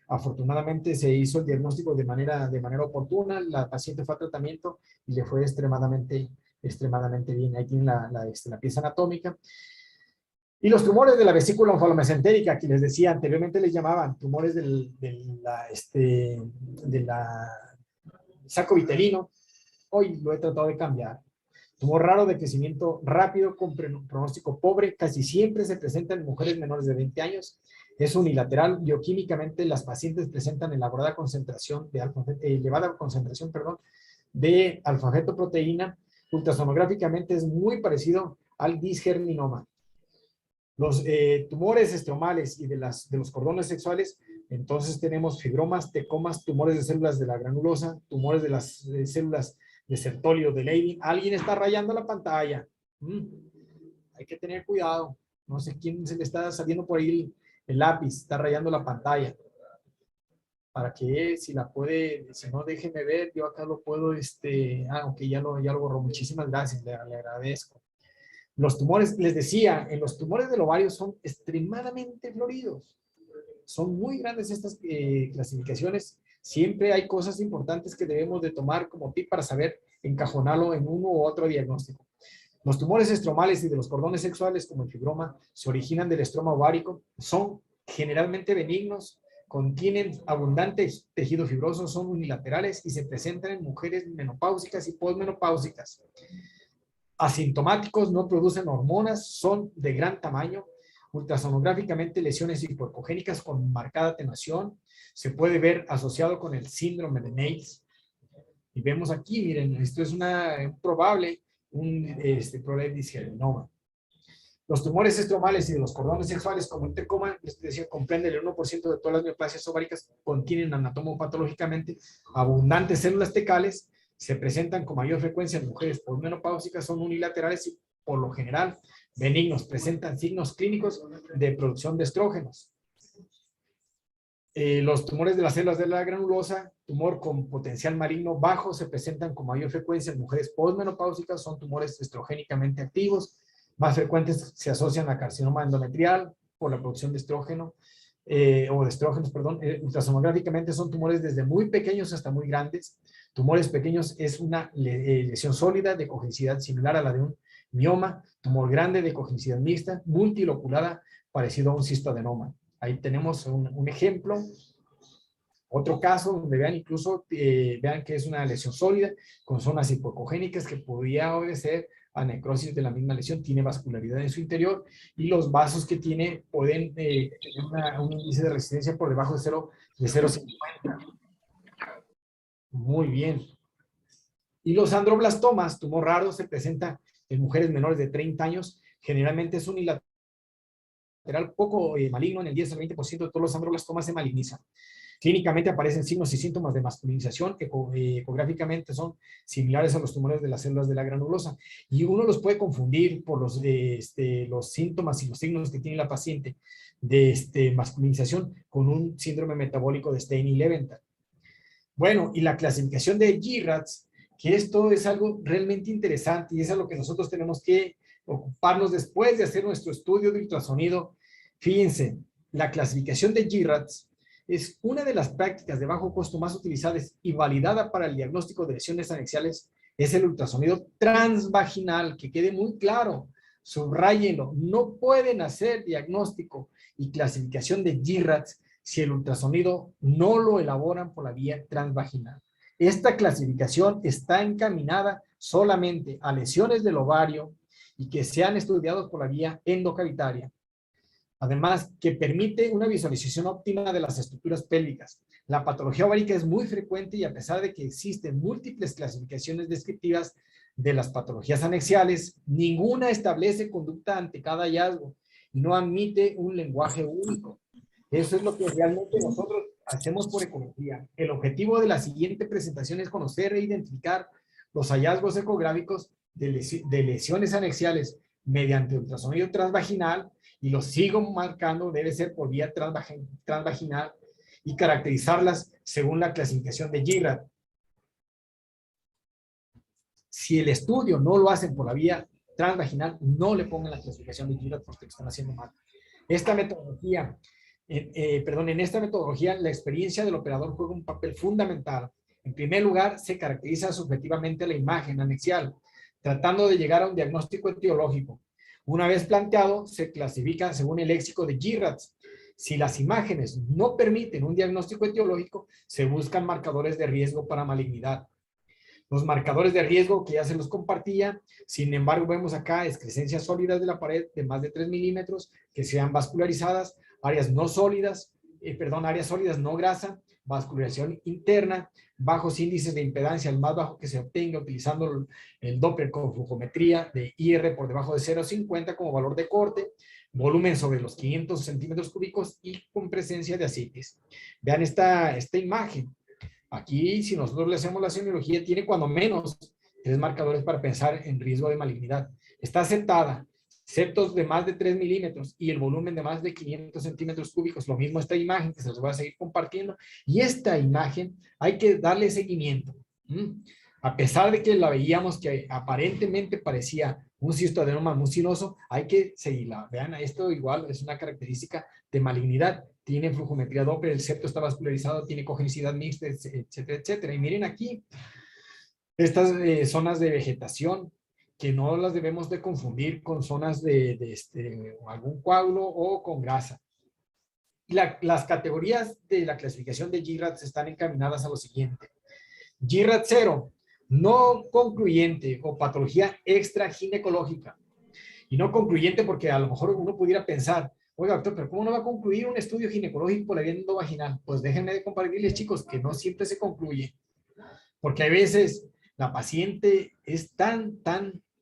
Afortunadamente se hizo el diagnóstico de manera oportuna, la paciente fue a tratamiento y le fue extremadamente bien. Ahí tienen la pieza anatómica. Y los tumores de la vesícula onfalomesentérica, que les decía anteriormente, les llamaban tumores del saco vitelino. Hoy lo he tratado de cambiar. Tumor raro de crecimiento rápido con pronóstico pobre, casi siempre se presenta en mujeres menores de 20 años. Es unilateral. Bioquímicamente, las pacientes presentan elevada concentración de alfa-fetoproteína. Ultrasonográficamente es muy parecido al disgerminoma. Los tumores estromales y de los cordones sexuales, entonces tenemos fibromas, tecomas, tumores de células de la granulosa, tumores de las células de Sertoli o de Leydig. Alguien está rayando la pantalla. Hay que tener cuidado. No sé quién se le está saliendo por ahí el lápiz, está rayando la pantalla. Para que si la puede, si no, déjeme ver, yo acá lo puedo, ok, ya lo borró. Muchísimas gracias, le agradezco. Los tumores, les decía, en los tumores del ovario son extremadamente floridos. Son muy grandes estas clasificaciones. Siempre hay cosas importantes que debemos de tomar como tip para saber encajonarlo en uno u otro diagnóstico. Los tumores estromales y de los cordones sexuales, como el fibroma, se originan del estroma ovárico, son generalmente benignos, contienen abundante tejido fibroso, son unilaterales y se presentan en mujeres menopáusicas y posmenopáusicas. Asintomáticos, no producen hormonas, son de gran tamaño, ultrasonográficamente lesiones hipoecogénicas con marcada atenuación, se puede ver asociado con el síndrome de Nails. Y vemos aquí, miren, esto es un probable disgenoma. Los tumores estromales y de los cordones sexuales como intercoma, les decía, comprenden el 1% de todas las neoplasias ováricas, contienen anatomopatológicamente abundantes células tecales, se presentan con mayor frecuencia en mujeres posmenopáusicas, son unilaterales y por lo general benignos, presentan signos clínicos de producción de estrógenos. Los tumores de las células de la granulosa, tumor con potencial maligno bajo, se presentan con mayor frecuencia en mujeres posmenopáusicas, son tumores estrogénicamente activos, más frecuentes se asocian a carcinoma endometrial por la producción de estrógeno, o de estrógenos, perdón. Ultrasonográficamente son tumores desde muy pequeños hasta muy grandes. Tumores pequeños es una lesión sólida de congenicidad similar a la de un mioma, tumor grande de congenicidad mixta, multiloculada, parecido a un cistoadenoma. Ahí tenemos un ejemplo. Otro caso donde vean incluso, vean que es una lesión sólida con zonas hipoecogénicas que podría obedecer a necrosis de la misma lesión, tiene vascularidad en su interior y los vasos que tiene pueden tener un índice de resistencia por debajo de 0,50. Muy bien. Y los androblastomas, tumor raro, se presenta en mujeres menores de 30 años, generalmente es unilateral, poco maligno, en el 10 al 20% de todos los androblastomas se malignizan. Clínicamente aparecen signos y síntomas de masculinización que ecográficamente son similares a los tumores de las células de la granulosa. Y uno los puede confundir por los síntomas y los signos que tiene la paciente de masculinización con un síndrome metabólico de Stein y Leventhal. Bueno, y la clasificación de GIRADS, que esto es algo realmente interesante y es a lo que nosotros tenemos que ocuparnos después de hacer nuestro estudio de ultrasonido. Fíjense, la clasificación de GIRADS es una de las prácticas de bajo costo más utilizadas y validada para el diagnóstico de lesiones anexiales, es el ultrasonido transvaginal, que quede muy claro, subráyenlo, no pueden hacer diagnóstico y clasificación de GIRADS si el ultrasonido no lo elaboran por la vía transvaginal. Esta clasificación está encaminada solamente a lesiones del ovario y que sean estudiados por la vía endocavitaria. Además, que permite una visualización óptima de las estructuras pélvicas. La patología ovárica es muy frecuente y a pesar de que existen múltiples clasificaciones descriptivas de las patologías anexiales, ninguna establece conducta ante cada hallazgo y no admite un lenguaje único. Eso es lo que realmente nosotros hacemos por ecografía. El objetivo de la siguiente presentación es conocer e identificar los hallazgos ecográficos de lesiones anexiales mediante ultrasonido transvaginal, y los sigo marcando, debe ser por vía transvaginal y caracterizarlas según la clasificación de GIRAD. Si el estudio no lo hacen por la vía transvaginal, no le pongan la clasificación de GIRAD porque lo están haciendo mal. Esta metodología, en esta metodología la experiencia del operador juega un papel fundamental. En primer lugar, se caracteriza subjetivamente la imagen anexial, tratando de llegar a un diagnóstico etiológico. Una vez planteado, se clasifica según el léxico de GIRADS. Si las imágenes no permiten un diagnóstico etiológico, se buscan marcadores de riesgo para malignidad. Los marcadores de riesgo que ya se los compartía, sin embargo, vemos acá excrescencias sólidas de la pared de más de 3 milímetros que sean vascularizadas, áreas áreas sólidas no grasa, vascularización interna, bajos índices de impedancia, el más bajo que se obtenga utilizando el Doppler con flujometría de IR por debajo de 0,50 como valor de corte, volumen sobre los 500 centímetros cúbicos y con presencia de ascites. Vean esta imagen. Aquí, si nosotros le hacemos la semiología, tiene cuando menos 3 marcadores para pensar en riesgo de malignidad. Está aceptada. Septos de más de 3 milímetros y el volumen de más de 500 centímetros cúbicos. Lo mismo esta imagen que se los voy a seguir compartiendo. Y esta imagen hay que darle seguimiento. A pesar de que la veíamos que aparentemente parecía un cistoadenoma mucinoso, hay que seguirla. Vean, esto igual es una característica de malignidad. Tiene flujometría Doppler, el septo está vascularizado, tiene cogenicidad mixta, etcétera, etcétera. Y miren aquí estas zonas de vegetación, que no las debemos de confundir con zonas de algún coágulo o con grasa. las categorías de la clasificación de GIRADS están encaminadas a lo siguiente. GIRAD 0, no concluyente o patología extraginecológica. Y no concluyente porque a lo mejor uno pudiera pensar, oiga, doctor, pero ¿cómo no va a concluir un estudio ginecológico por la vía endovaginal? Pues déjenme de compartirles, chicos, que no siempre se concluye. Porque a veces la paciente es tan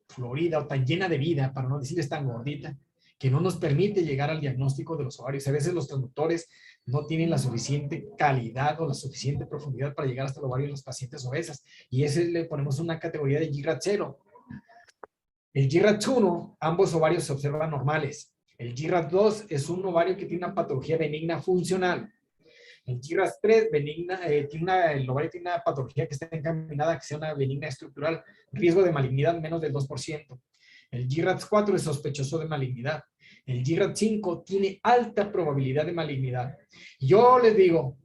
florida o tan llena de vida, para no decirles tan gordita, que no nos permite llegar al diagnóstico de los ovarios. A veces los transductores no tienen la suficiente calidad o la suficiente profundidad para llegar hasta el ovario de los pacientes obesas. Y ese le ponemos una categoría de GIRAD 0. El GIRAD 1, ambos ovarios se observan normales. El GIRAD 2 es un ovario que tiene una patología benigna funcional. El GIRAD 3, el ovario tiene una patología que está encaminada a que sea una benigna estructural, riesgo de malignidad menos del 2%. El GIRAD 4 es sospechoso de malignidad. El GIRAD 5 tiene alta probabilidad de malignidad. Yo les digo,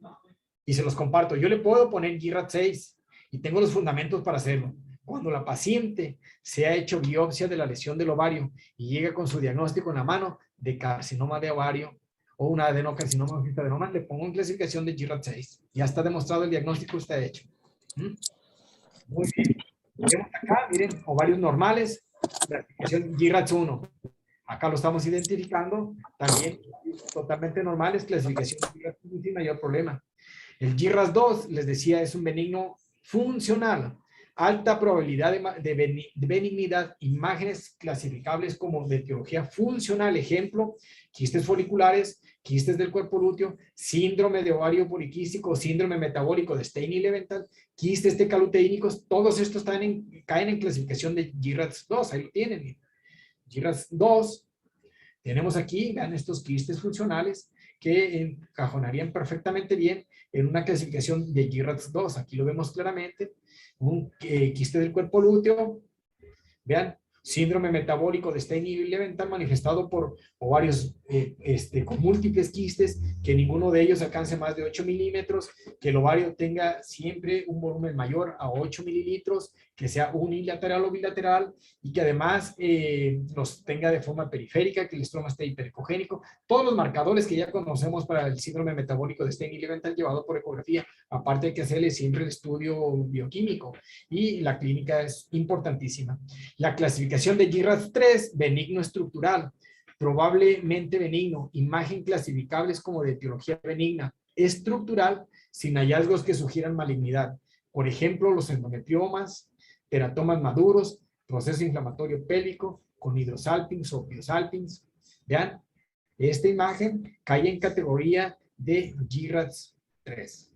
y se los comparto, yo le puedo poner GIRAD 6 y tengo los fundamentos para hacerlo. Cuando la paciente se ha hecho biopsia de la lesión del ovario y llega con su diagnóstico en la mano de carcinoma de ovario o una adenocarcinoma o cistadenoma, le pongo en clasificación de GIRAD 6. Ya está demostrado el diagnóstico, está hecho. Muy bien. Vemos acá, miren, ovarios normales, clasificación GIRAD 1. Acá lo estamos identificando, también totalmente normales, clasificación GIRAD 1 sin mayor problema. El GIRAD 2, les decía, es un benigno funcional. Alta probabilidad de benignidad, imágenes clasificables como de etiología funcional, ejemplo, quistes foliculares, quistes del cuerpo lúteo, síndrome de ovario poliquístico, síndrome metabólico de Steiny-Leventhal, quistes tecaluteínicos, todos estos caen en clasificación de GIRAD 2, ahí lo tienen. GIRAD 2, tenemos aquí, vean estos quistes funcionales que encajonarían perfectamente bien en una clasificación de GIRAD 2, aquí lo vemos claramente. Un quiste del cuerpo lúteo, vean, síndrome metabólico de Steiny-Leventhal manifestado por ovarios con múltiples quistes, que ninguno de ellos alcance más de 8 milímetros, que el ovario tenga siempre un volumen mayor a 8 mililitros, que sea unilateral o bilateral, y que además los tenga de forma periférica, que el estroma esté hiperecogénico. Todos los marcadores que ya conocemos para el síndrome metabólico de Steiny-Leventhal llevado por ecografía, aparte hay que hacerle siempre el estudio bioquímico, y la clínica es importantísima. La clasificación de GIRAD 3, benigno estructural, probablemente benigno, imagen clasificables como de etiología benigna, estructural, sin hallazgos que sugieran malignidad. Por ejemplo, los endometriomas, teratomas maduros, proceso inflamatorio pélvico, con hidrosalpings o biosalpings. Vean, esta imagen cae en categoría de GIRAD 3.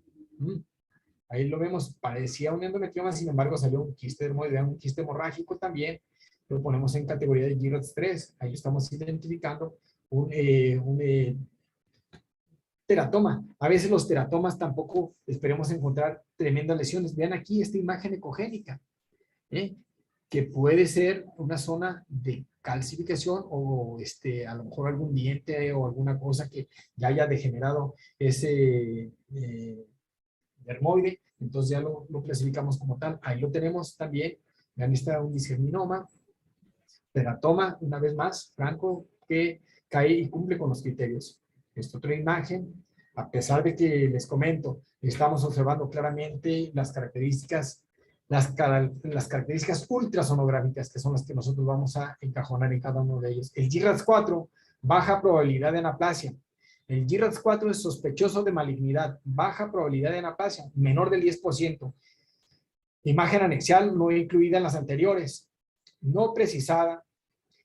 Ahí lo vemos, parecía un endometrioma, sin embargo salió un quiste dermoide, un quiste hemorrágico también, lo ponemos en categoría de GIRAD 3, ahí estamos identificando un teratoma. A veces los teratomas tampoco esperemos encontrar tremendas lesiones. Vean aquí esta imagen ecogénica, que puede ser una zona de calcificación o a lo mejor algún diente o alguna cosa que ya haya degenerado ese dermoide, entonces ya lo clasificamos como tal. Ahí lo tenemos también. Vean, está un disgerminoma, teratoma, una vez más, franco, que cae y cumple con los criterios. Esta otra imagen, a pesar de que les comento, estamos observando claramente las características ultrasonográficas, que son las que nosotros vamos a encajonar en cada uno de ellos. El GIRAD 4, baja probabilidad de anaplasia. El GIRAD 4 es sospechoso de malignidad, baja probabilidad de anaplasia, menor del 10%. Imagen anexial no incluida en las anteriores, no precisada,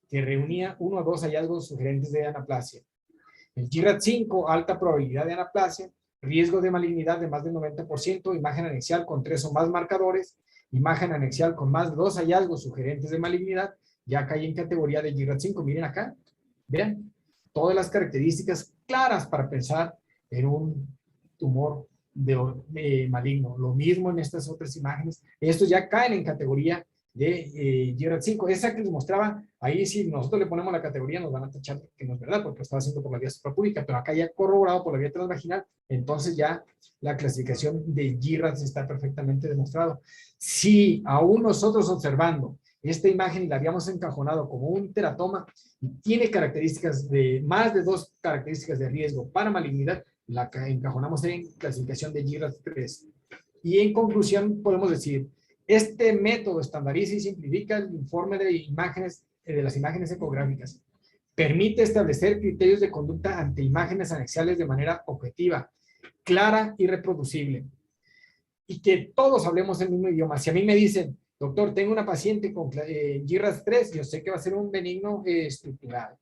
que reunía 1 o 2 hallazgos sugerentes de anaplasia. El GIRAD 5, alta probabilidad de anaplasia, riesgo de malignidad de más del 90%, imagen anexial con 3 o más marcadores, imagen anexial con más de 2 hallazgos sugerentes de malignidad, ya cae en categoría de GIRAD 5. Miren acá, vean, todas las características claras para pensar en un tumor maligno. Lo mismo en estas otras imágenes. Estos ya caen en categoría de GIRAD 5. Esa que les mostraba, ahí si nosotros le ponemos la categoría nos van a tachar que no es verdad, porque lo estaba haciendo por la vía suprapúbica, pero acá ya corroborado por la vía transvaginal, entonces ya la clasificación de GIRAD está perfectamente demostrado. Si aún nosotros observando esta imagen y la habíamos encajonado como un teratoma, tiene características de más de 2 características de riesgo para malignidad, la encajonamos en clasificación de GIRAS 3. Y en conclusión podemos decir, este método estandariza y simplifica el informe de imágenes, de las imágenes ecográficas. Permite establecer criterios de conducta ante imágenes anexiales de manera objetiva, clara y reproducible. Y que todos hablemos el mismo idioma. Si a mí me dicen, doctor, tengo una paciente con GIRAS 3, yo sé que va a ser un benigno estructural.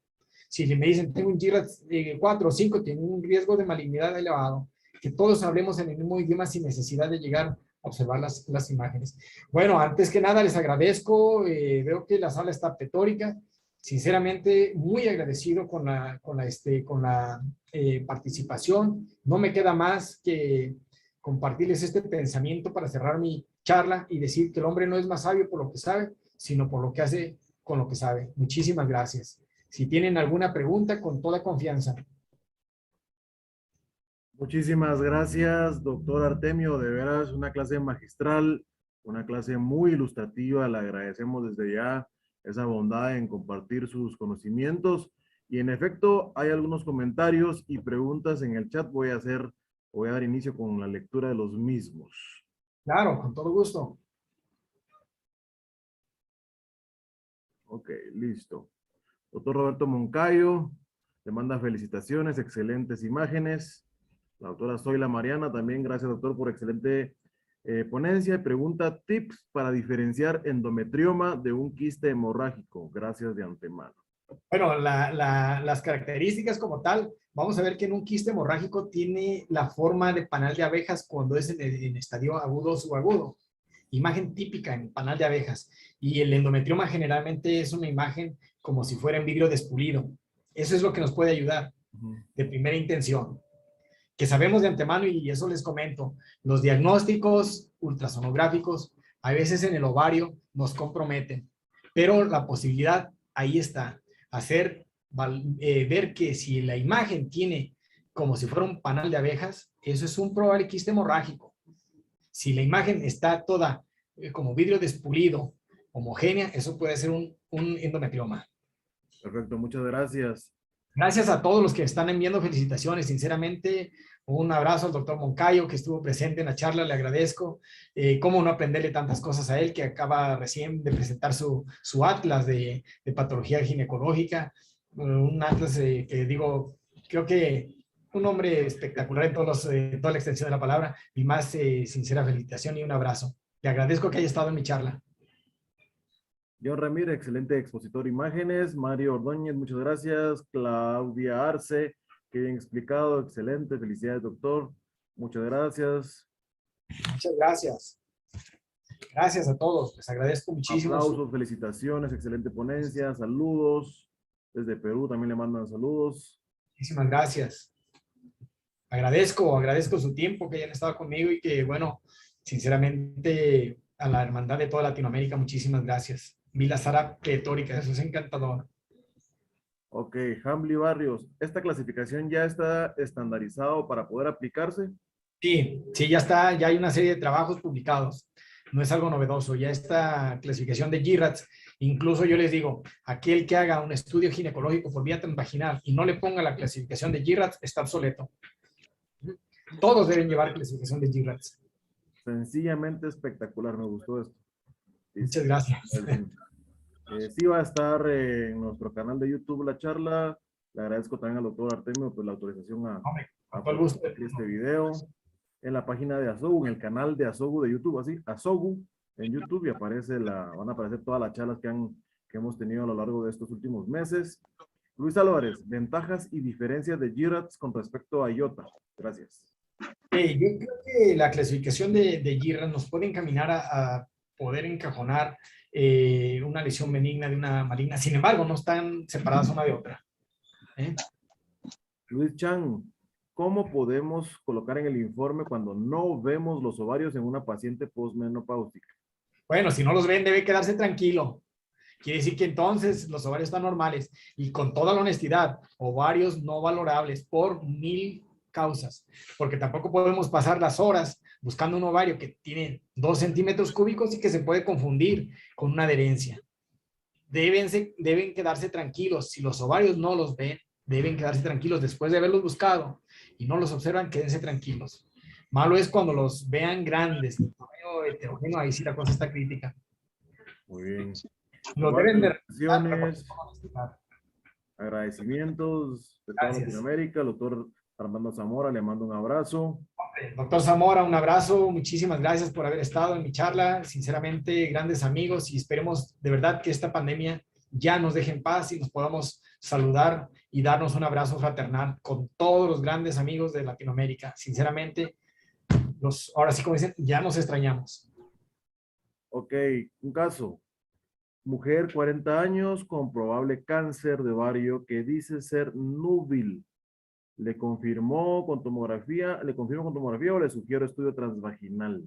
Si me dicen, tengo un GIRAS 4 o 5, tiene un riesgo de malignidad elevado. Que todos hablemos en el mismo idioma sin necesidad de llegar a observar las imágenes. Bueno, antes que nada les agradezco, veo que la sala está pletórica. Sinceramente, muy agradecido con la participación. No me queda más que compartirles este pensamiento para cerrar mi charla y decir que el hombre no es más sabio por lo que sabe, sino por lo que hace con lo que sabe. Muchísimas gracias. Si tienen alguna pregunta, con toda confianza. Muchísimas gracias, doctor Artemio. De veras, una clase magistral, una clase muy ilustrativa. Le agradecemos desde ya esa bondad en compartir sus conocimientos. Y en efecto, hay algunos comentarios y preguntas en el chat. Voy a dar inicio con la lectura de los mismos. Claro, con todo gusto. Ok, listo. Doctor Roberto Moncayo, le manda felicitaciones, excelentes imágenes. La doctora Zoila Mariana, también gracias doctor por excelente ponencia. Pregunta tips para diferenciar endometrioma de un quiste hemorrágico. Gracias de antemano. Bueno, las características como tal, vamos a ver que en un quiste hemorrágico tiene la forma de panal de abejas cuando es en estadio agudo o subagudo. Imagen típica en panal de abejas. Y el endometrioma generalmente es una imagen como si fuera en vidrio despulido. Eso es lo que nos puede ayudar de primera intención. Que sabemos de antemano, y eso les comento, los diagnósticos ultrasonográficos a veces en el ovario nos comprometen, pero la posibilidad ahí está, ver que si la imagen tiene como si fuera un panal de abejas, eso es un probable quiste hemorrágico. Si la imagen está toda como vidrio despulido, homogénea, eso puede ser un endometrioma. Perfecto, muchas gracias. Gracias a todos los que están enviando felicitaciones. Sinceramente, un abrazo al doctor Moncayo que estuvo presente en la charla, le agradezco. Cómo no aprenderle tantas cosas a él, que acaba recién de presentar su atlas de patología ginecológica. Un atlas que digo, creo que un hombre espectacular en toda la extensión de la palabra. Mi más sincera felicitación y un abrazo. Le agradezco que haya estado en mi charla. John Ramírez, excelente expositor de imágenes. Mario Ordóñez, muchas gracias. Claudia Arce, qué bien explicado, excelente. Felicidades, doctor. Muchas gracias. Muchas gracias. Gracias a todos. Les agradezco muchísimo. Aplausos, felicitaciones, excelente ponencia. Saludos. Desde Perú también le mandan saludos. Muchísimas gracias. Agradezco su tiempo que hayan estado conmigo y que, bueno, sinceramente, a la hermandad de toda Latinoamérica, muchísimas gracias. Vi la sala pletórica, eso es encantador. Ok, Hamble Barrios, ¿esta clasificación ya está estandarizado para poder aplicarse? Sí, ya está, ya hay una serie de trabajos publicados. No es algo novedoso, ya esta clasificación de GIRADS, incluso yo les digo, aquel que haga un estudio ginecológico por vía transvaginal y no le ponga la clasificación de GIRADS está obsoleto. Todos deben llevar clasificación de GIRADS. Sencillamente espectacular, me gustó esto. Muchas gracias. Sí va a estar en nuestro canal de YouTube la charla. Le agradezco también al doctor Artemio por la autorización a compartir este video. En la página de Asogu, en el canal de Asogu de YouTube, así, Asogu en YouTube, y van a aparecer todas las charlas que hemos tenido a lo largo de estos últimos meses. Luis Álvarez, ventajas y diferencias de GIRADS con respecto a IOTA. Gracias. Yo creo que la clasificación de GIRADS nos puede encaminar a poder encajonar una lesión benigna de una maligna. Sin embargo, no están separadas una de otra. Luis Chan, ¿cómo podemos colocar en el informe cuando no vemos los ovarios en una paciente postmenopáusica? Bueno, si no los ven, debe quedarse tranquilo. Quiere decir que entonces los ovarios están normales. Y con toda la honestidad, ovarios no valorables por 1000 causas. Porque tampoco podemos pasar las horas buscando un ovario que tiene 2 centímetros cúbicos y que se puede confundir con una adherencia. deben quedarse tranquilos. Si los ovarios no los ven, deben quedarse tranquilos. Después de haberlos buscado y no los observan, quédense tranquilos. Malo es cuando los vean grandes, heterogéneo, ahí sí la cosa está crítica. Muy bien. Lo deben de agradecimientos de toda Latinoamérica. El doctor Armando Zamora, le mando un abrazo. Doctor Zamora, un abrazo. Muchísimas gracias por haber estado en mi charla. Sinceramente, grandes amigos, y esperemos de verdad que esta pandemia ya nos deje en paz y nos podamos saludar y darnos un abrazo fraternal con todos los grandes amigos de Latinoamérica. Sinceramente, ahora sí, como dicen, ya nos extrañamos. Ok, un caso. Mujer, 40 años, con probable cáncer de ovario que dice ser núbil. ¿Le confirmó con tomografía? ¿Le confirmo con tomografía o le sugiero estudio transvaginal?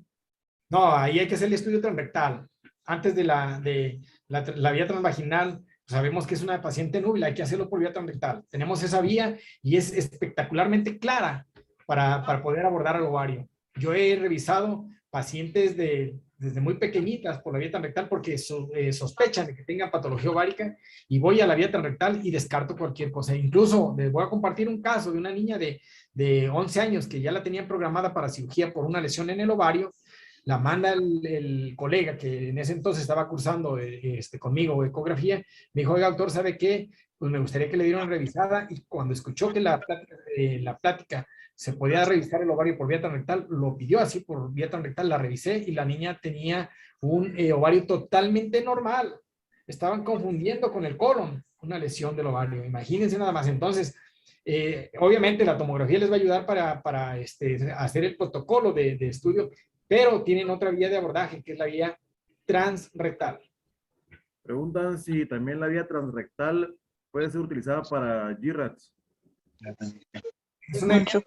No, ahí hay que hacer el estudio transrectal. Antes de la vía transvaginal, sabemos que es una paciente núbil, hay que hacerlo por vía transrectal. Tenemos esa vía y es espectacularmente clara para poder abordar al ovario. Yo he revisado pacientes desde muy pequeñitas por la vía transrectal porque sospechan de que tengan patología ovárica, y voy a la vía transrectal y descarto cualquier cosa. Incluso les voy a compartir un caso de una niña de 11 años que ya la tenían programada para cirugía por una lesión en el ovario. La manda el colega que en ese entonces estaba cursando conmigo ecografía. Me dijo: oiga, doctor, ¿sabe qué? Pues me gustaría que le dieran una revisada. Y cuando escuchó que la plática se podía revisar el ovario por vía transrectal, lo pidió así por vía transrectal, la revisé y la niña tenía un ovario totalmente normal. Estaban confundiendo con el colon, una lesión del ovario. Imagínense nada más. Entonces, obviamente la tomografía les va a ayudar para hacer el protocolo de estudio, pero tienen otra vía de abordaje, que es la vía transrectal. Preguntan si también la vía transrectal puede ser utilizada para GIRATS. Es una... Sí,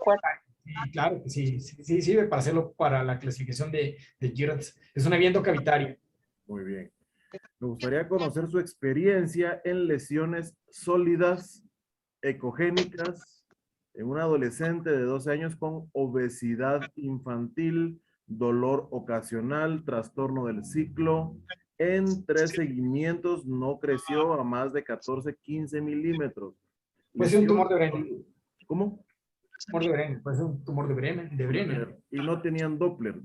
claro que sí, sí sirve para hacerlo para la clasificación de GIRATS. Es una vía endocavitaria. Muy bien. Me gustaría conocer su experiencia en lesiones sólidas ecogénicas en un adolescente de 12 años con obesidad infantil, dolor ocasional, trastorno del ciclo. En 3 seguimientos no creció a más de 14-15 milímetros. Puede ser un tumor de Brenner. ¿Cómo? Tumor de Brenner, puede ser un tumor de Brenner. Y no tenían Doppler.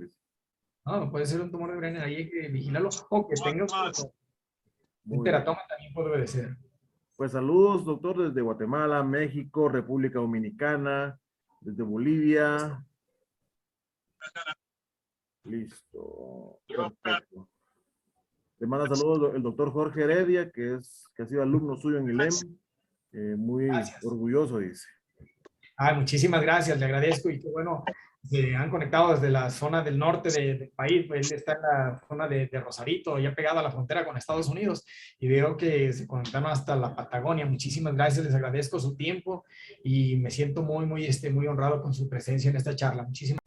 No, puede ser un tumor de Brenner, ahí hay que vigilarlo. O que tenga un teratoma también puede obedecer. Pues saludos, doctor, desde Guatemala, México, República Dominicana, desde Bolivia. Listo. Perfecto. Le manda saludos el doctor Jorge Heredia, que ha sido alumno suyo en el EM. Muy orgulloso, dice. Muchísimas gracias, le agradezco, y qué bueno, se han conectado desde la zona del norte del país. Pues él está en la zona de Rosarito, ya pegada a la frontera con Estados Unidos, y veo que se conectaron hasta la Patagonia. Muchísimas gracias, les agradezco su tiempo y me siento muy honrado con su presencia en esta charla. Muchísimas